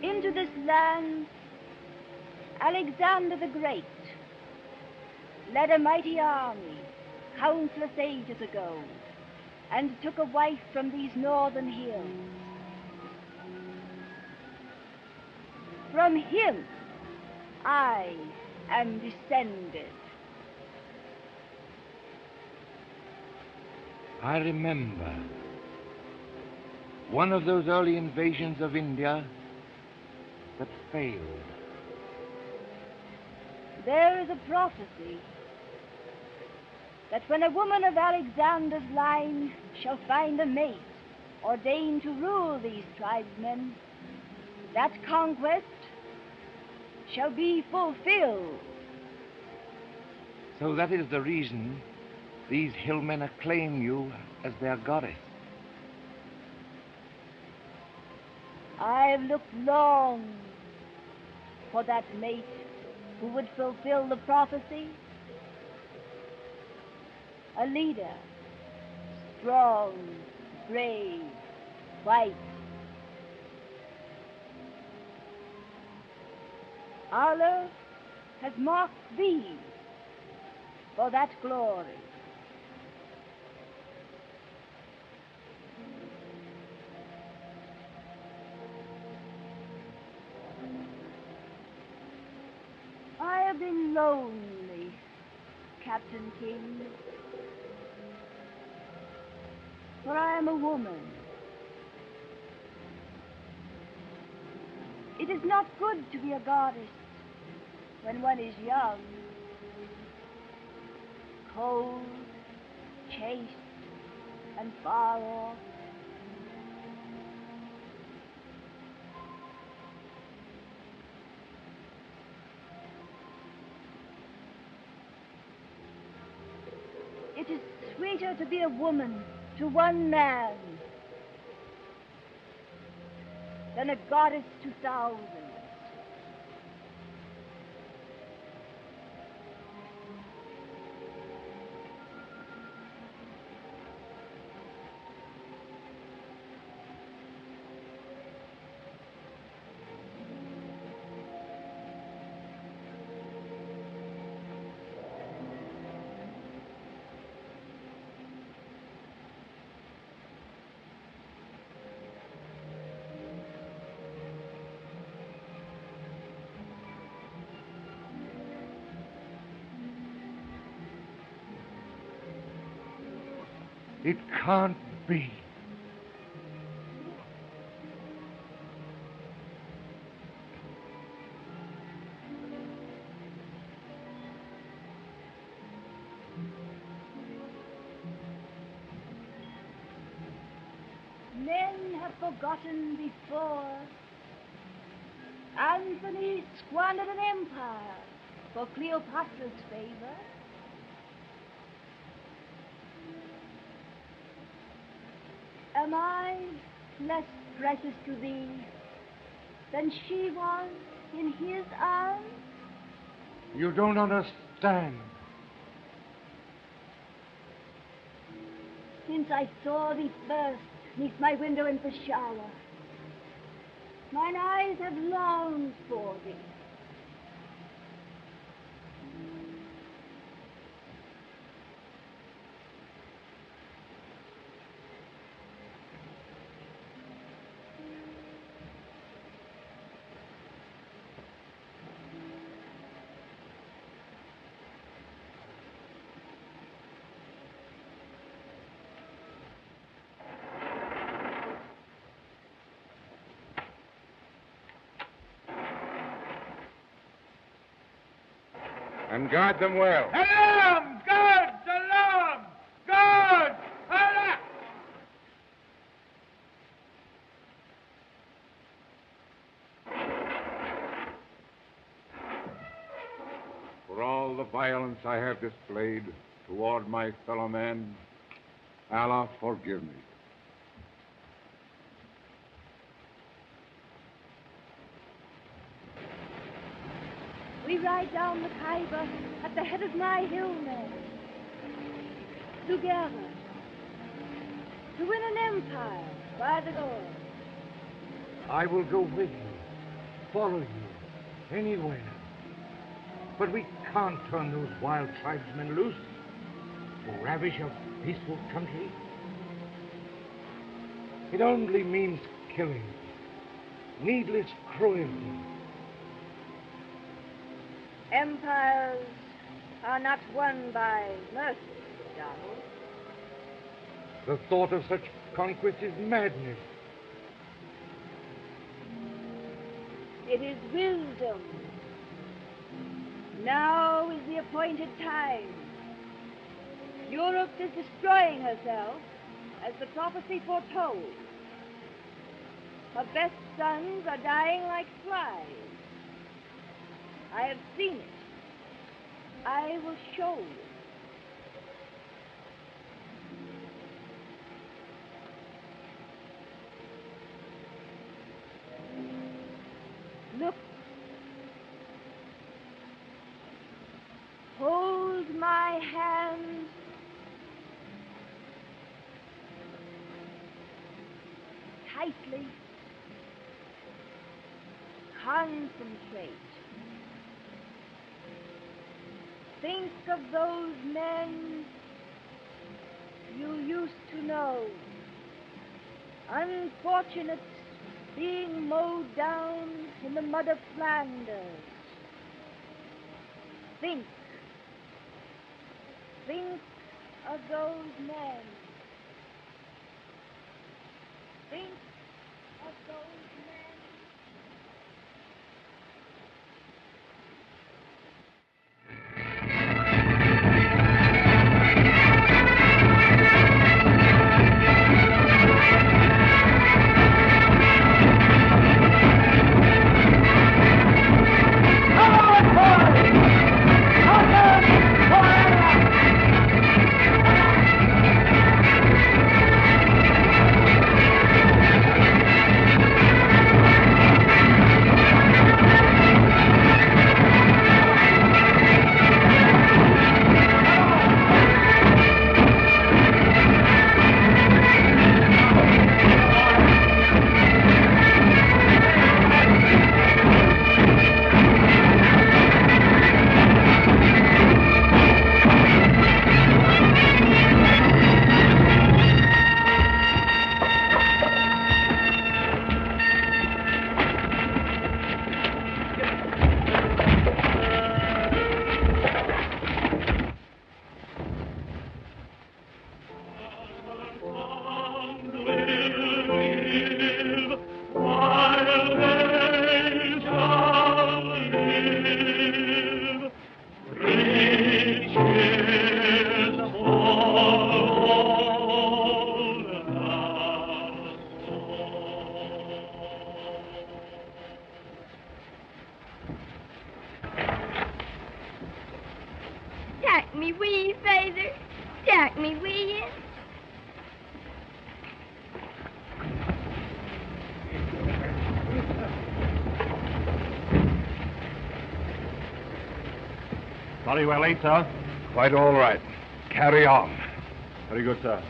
Into this land, Alexander the Great led a mighty army countless ages ago and took a wife from these northern hills. From him I am descended. I remember one of those early invasions of India that failed. There is a prophecy that when a woman of Alexander's line shall find a mate ordained to rule these tribesmen, that conquest shall be fulfilled. So that is the reason these hillmen acclaim you as their goddess. I have looked long for that mate who would fulfill the prophecy. A leader, strong, brave, white. Allah has marked thee for that glory. I have been lonely, Captain King, for I am a woman. It is not good to be a goddess when one is young, cold, chaste, and far off. It is sweeter to be a woman to one man than a goddess to thousands. It can't be. Men have forgotten before. Anthony squandered an empire for Cleopatra's favor. Am I less precious to thee than she was in his arms? You don't understand. Since I saw thee first neath my window in the shower, mine eyes have longed for thee. And guard them well. Alarm! Guards! Alarm! Guards! Alarm! For all the violence I have displayed toward my fellow men, Allah forgive me. We ride down the Khyber at the head of my hillmen, together, to win an empire by the Lord. I will go with you, follow you, anywhere. But we can't turn those wild tribesmen loose to ravish a peaceful country. It only means killing, needless cruelty. Empires are not won by mercy, Donald. The thought of such conquest is madness. It is wisdom. Now is the appointed time. Europe is destroying herself, as the prophecy foretold. Her best sons are dying like flies. I have seen it. I will show you. Look. Hold my hand. Tightly. Concentrate. Think of those men you used to know, unfortunates being mowed down in the mud of Flanders. Think of those men. Think of those men. Take me with you, Father. Take me with you. Sorry we're late, sir. Quite all right. Carry on. Very good, sir.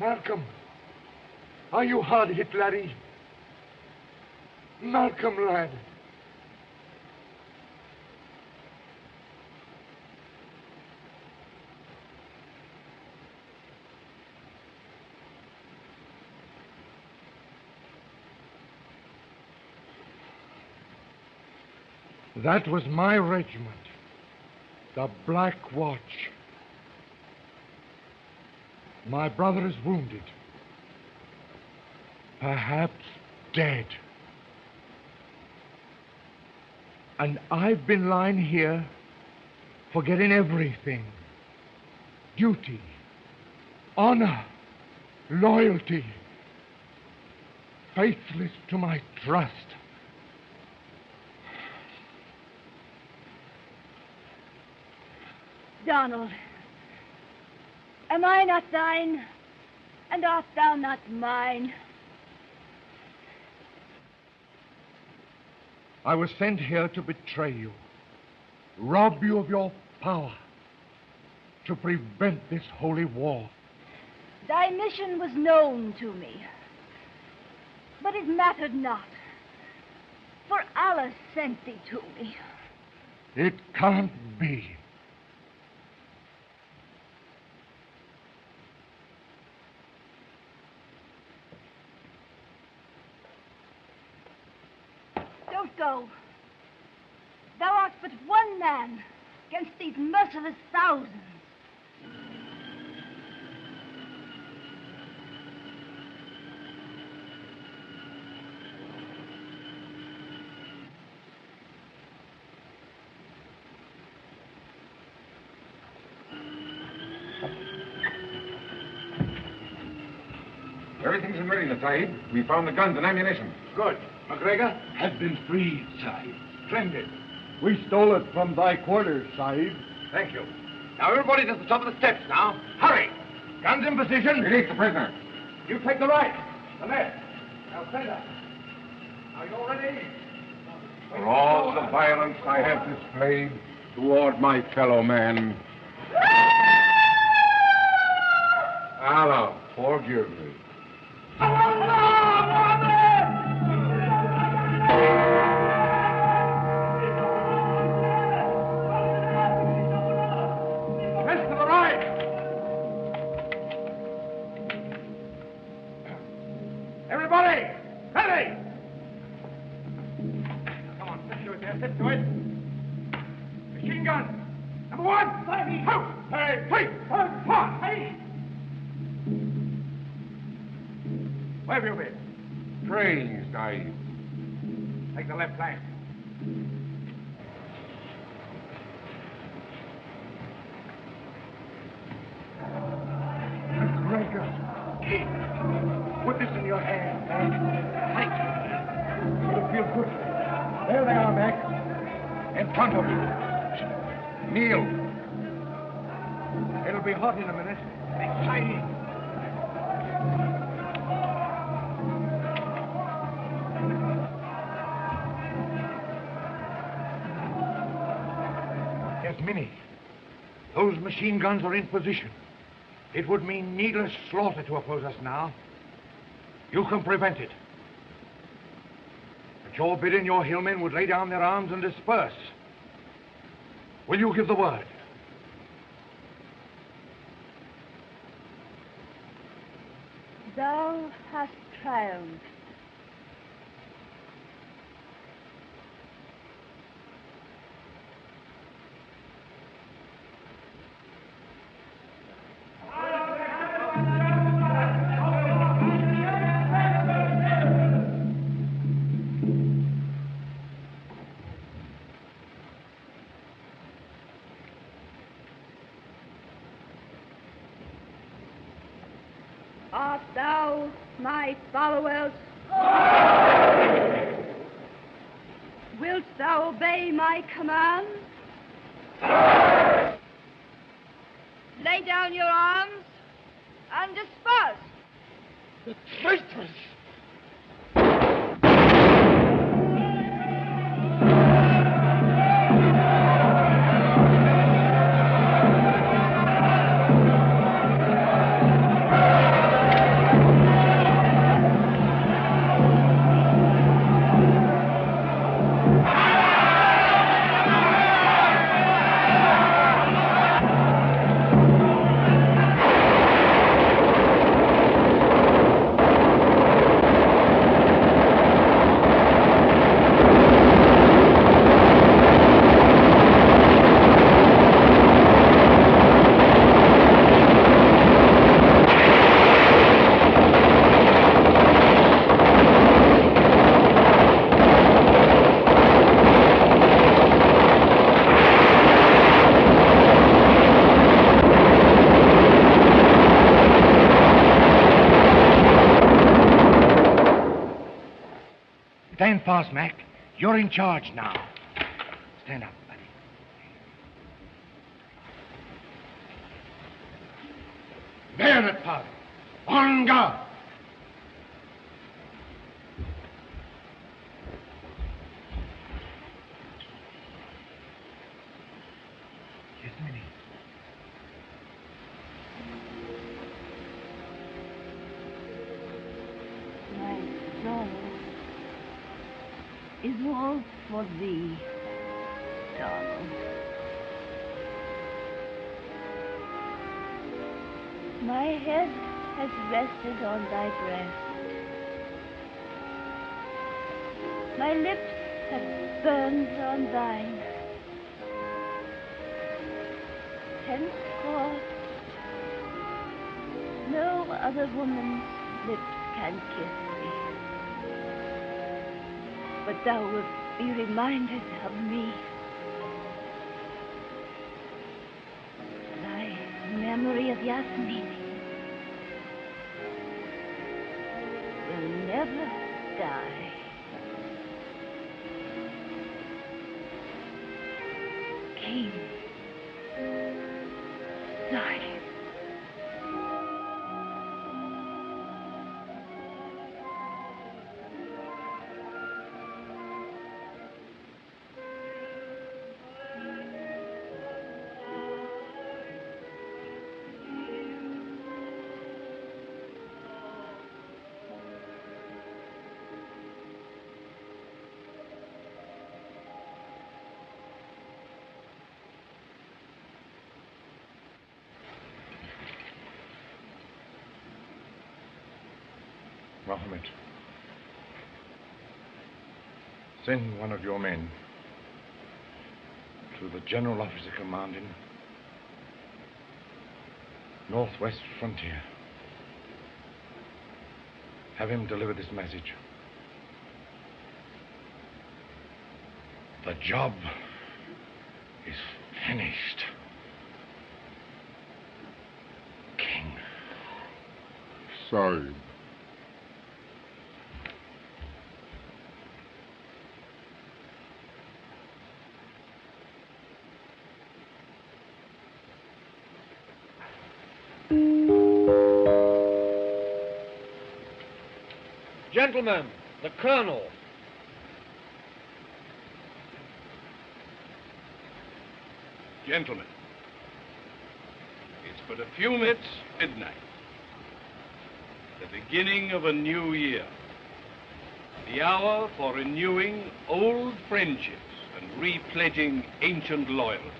Malcolm, are you hard hit, laddie? Malcolm, lad. That was my regiment, the Black Watch. My brother is wounded, perhaps dead. And I've been lying here, forgetting everything. Duty, honor, loyalty, faithless to my trust. Donald, am I not thine, and art thou not mine? I was sent here to betray you, rob you of your power, to prevent this holy war. Thy mission was known to me, but it mattered not, for Allah sent thee to me. It can't be. Don't go. Thou art but one man against these merciless thousands. Everything's in readiness, Sahib. We found the guns and ammunition. Good. McGregor has been freed, Sahib. Splendid. We stole it from thy quarters, Sahib. Thank you. Now, everybody to the top of the steps now. Hurry! Guns in position. Release the prisoner. You take the right, the left. Now, center. Are you ready? For all the violence I have displayed toward my fellow man, Allah, forgive me. Press to the right. Everybody, ready. Come on, step to it there, step to it. Machine gun. Number one. Out. Hey, three. Four. Hey. Where have you been? Praying, Sahib. Take the left flank. McGregor. Put this in your hand, man. Tight. It'll feel good. There they are, Mac. In front of you. Kneel. It'll be hot in a minute. Exciting. Yes, Minnie. Those machine guns are in position. It would mean needless slaughter to oppose us now. You can prevent it. At your bidding, your hillmen would lay down their arms and disperse. Will you give the word? Thou hast triumphed. Art thou my followers? Wilt thou obey my commands? Lay down your arms and disperse. The traitors! Stand fast, Mac. You're in charge now. Stand up, buddy. Bayonet powder. On guard. Yes, Minnie. My soul is all for thee, Donald. My head has rested on thy breast. My lips have burned on thine. Henceforth, no other woman's lips can kiss thee. But thou wilt be reminded of me. Thy memory of Yasmini of the sky. King. Sergeant. Mohammed, send one of your men to the general officer commanding Northwest Frontier. Have him deliver this message. The job is finished. King. Sorry. Gentlemen, the Colonel. Gentlemen, it's but a few minutes midnight. The beginning of a new year. The hour for renewing old friendships and repledging ancient loyalties.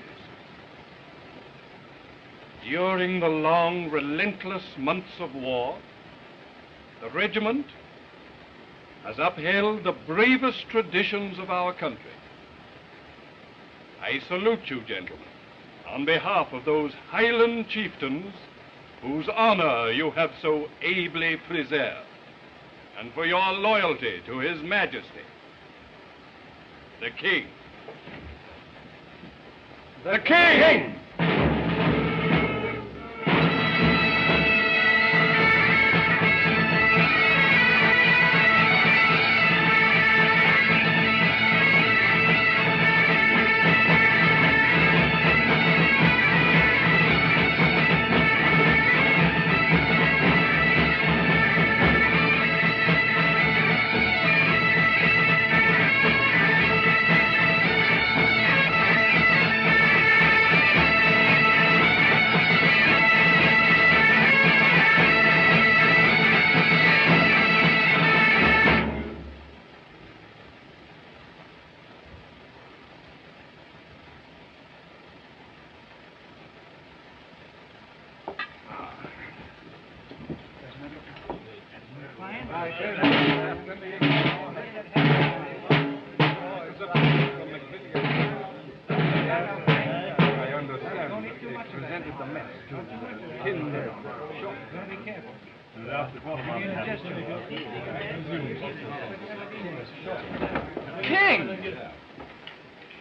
During the long, relentless months of war, the regiment has upheld the bravest traditions of our country. I salute you, gentlemen, on behalf of those Highland chieftains whose honor you have so ably preserved, and for your loyalty to His Majesty, the King. The King!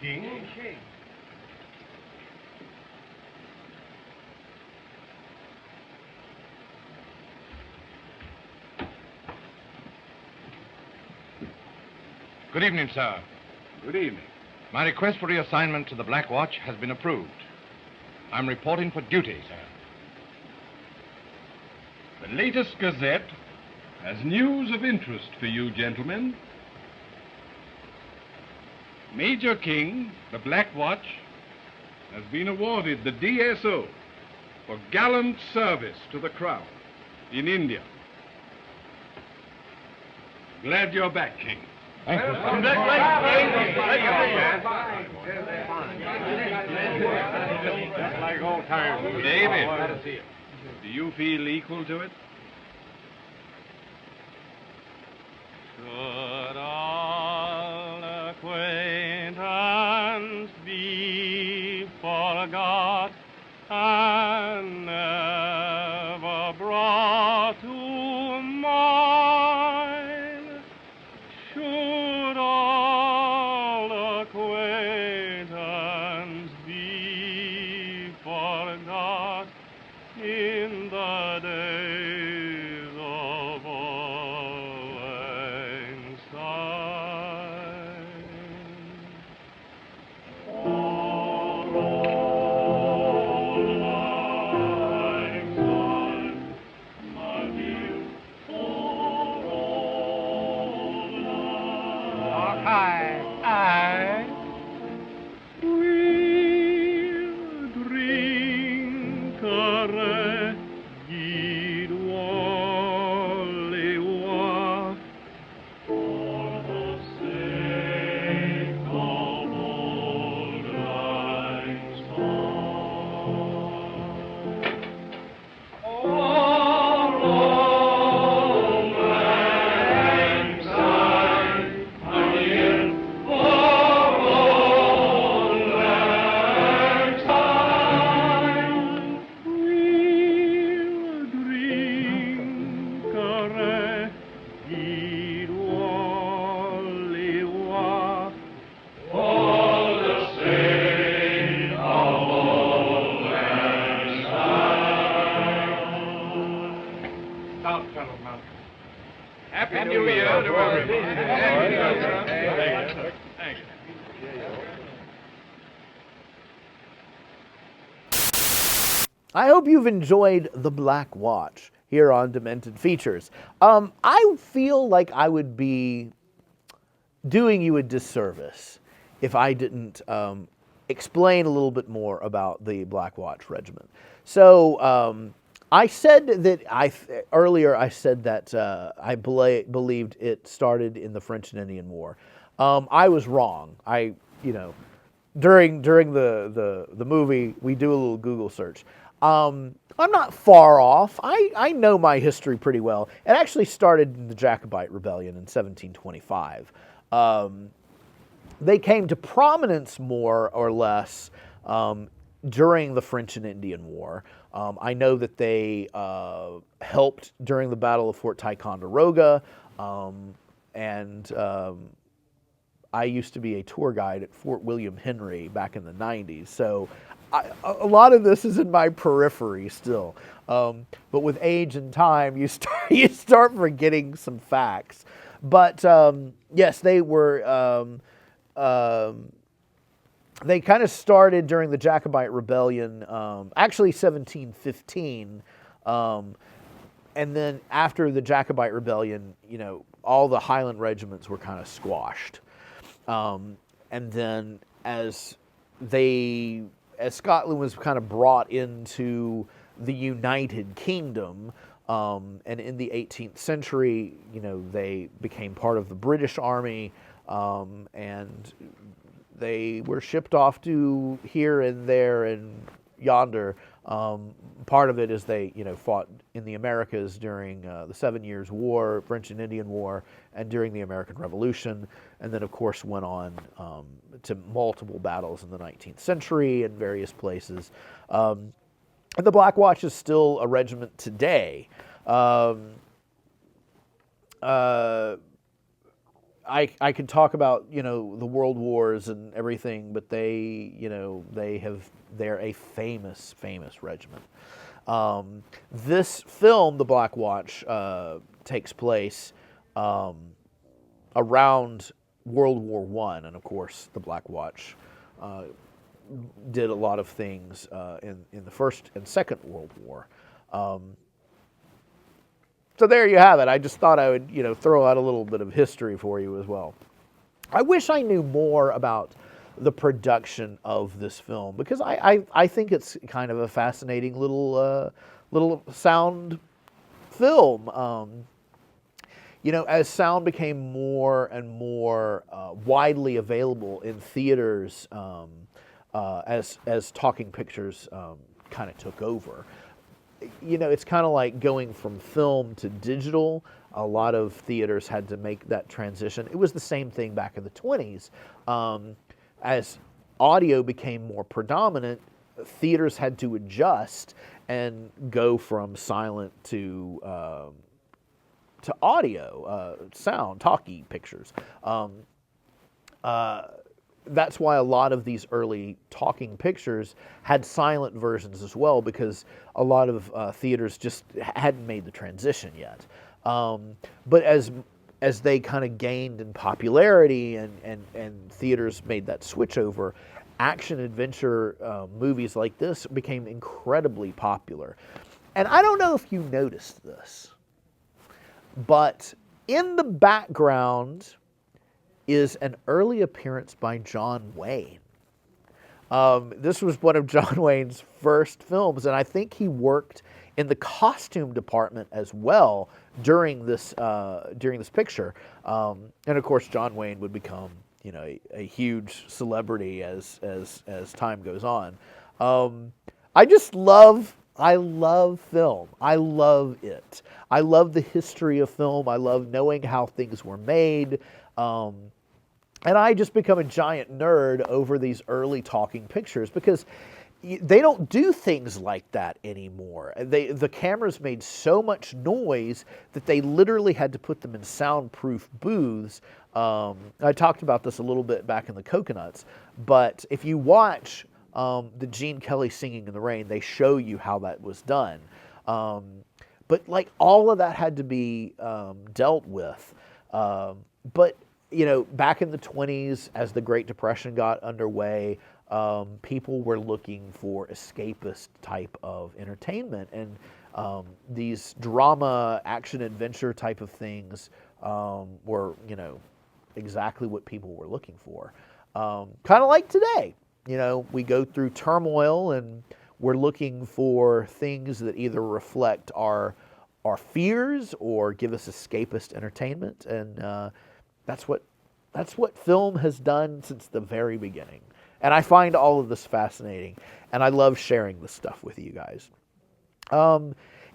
King! King? Good evening, sir. Good evening. My request for reassignment to the Black Watch has been approved. I'm reporting for duty, sir. The latest Gazette has news of interest for you, gentlemen. Major King, the Black Watch, has been awarded the DSO for gallant service to the Crown in India. Glad you're back, King. Thank you. Like old times. David, do you feel equal to it? Should all acquaintance be forgot and never brought to mind? Should all acquaintance be forgot in the days of old? Ore, Iruoliwa, all the same, of old and Mount, fellow, mount. Happy New Year to everyone. Thank you. I hope you've enjoyed The Black Watch here on Demented Features. I feel like I would be doing you a disservice if I didn't explain a little bit more about the Black Watch Regiment. So I said that earlier I said that I believed it started in the French and Indian War. I was wrong. During the movie, we do a little Google search. I'm not far off. I know my history pretty well. It actually started in the Jacobite Rebellion in 1725. They came to prominence more or less during the French and Indian War. I know that they helped during the Battle of Fort Ticonderoga, and I used to be a tour guide at Fort William Henry back in the 90s, so a lot of this is in my periphery still. But with age and time, you start forgetting some facts. But yes, they were. They kind of started during the Jacobite Rebellion, actually 1715, and then after the Jacobite Rebellion, all the Highland regiments were kind of squashed. And then as Scotland was kind of brought into the United Kingdom, and in the 18th century, they became part of the British Army, and they were shipped off to here and there and yonder. Part of it is they, fought in the Americas during the 7 Years' War, French and Indian War, and during the American Revolution, and then, of course, went on to multiple battles in the 19th century in various places. And the Black Watch is still a regiment today. I could talk about, the World Wars and everything, but they're a famous regiment. This film, The Black Watch, takes place around World War I, and of course, The Black Watch did a lot of things in the First and Second World War. So there you have it. I just thought I would, throw out a little bit of history for you as well. I wish I knew more about the production of this film, because I think it's kind of a fascinating little sound film. As sound became more and more widely available in theaters, as talking pictures kind of took over. It's kind of like going from film to digital. A lot of theaters had to make that transition. It was the same thing back in the 20s. As audio became more predominant, theaters had to adjust and go from silent to audio, sound, talkie pictures. That's why a lot of these early talking pictures had silent versions as well, because a lot of theaters just hadn't made the transition yet. But as they kind of gained in popularity and theaters made that switch over, action-adventure movies like this became incredibly popular. And I don't know if you noticed this, but in the background is an early appearance by John Wayne. This was one of John Wayne's first films, and I think he worked in the costume department as well during this picture. And of course, John Wayne would become a huge celebrity as time goes on. I love film. I love it. I love the history of film. I love knowing how things were made. And I just become a giant nerd over these early talking pictures because, they don't do things like that anymore. The cameras made so much noise that they literally had to put them in soundproof booths. I talked about this a little bit back in the Coconuts, but if you watch the Gene Kelly Singing in the Rain, they show you how that was done. But like all of that had to be dealt with. But you know, back in the 20s, as the Great Depression got underway, people were looking for escapist type of entertainment, and these drama, action, adventure type of things were, you know, exactly what people were looking for. Kind of like today, you know, we go through turmoil and we're looking for things that either reflect our fears or give us escapist entertainment, and that's what film has done since the very beginning. And I find all of this fascinating, and I love sharing this stuff with you guys.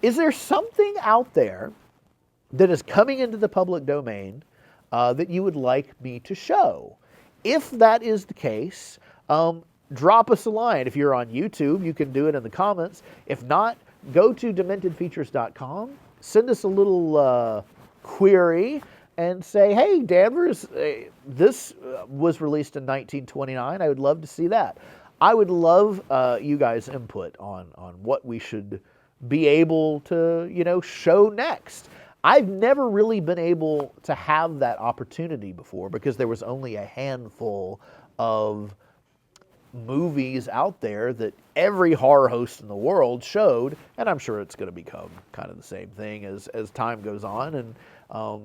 Is there something out there that is coming into the public domain that you would like me to show? If that is the case, drop us a line. If you're on YouTube, you can do it in the comments. If not, go to dementedfeatures.com, send us a little query, and say, hey, Danvers, this was released in 1929. I would love to see that. I would love you guys' input on what we should be able to, you know, show next. I've never really been able to have that opportunity before because there was only a handful of movies out there that every horror host in the world showed, and I'm sure it's going to become kind of the same thing as time goes on, and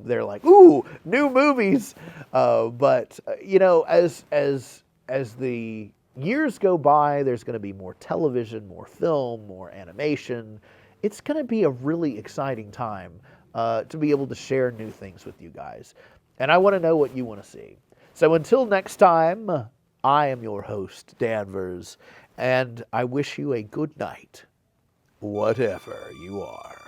they're like, ooh, new movies. But you know, as the years go by, there's going to be more television, more film, more animation. It's going to be a really exciting time to be able to share new things with you guys. And I want to know what you want to see. So until next time, I am your host, Danvers, and I wish you a good night, whatever you are.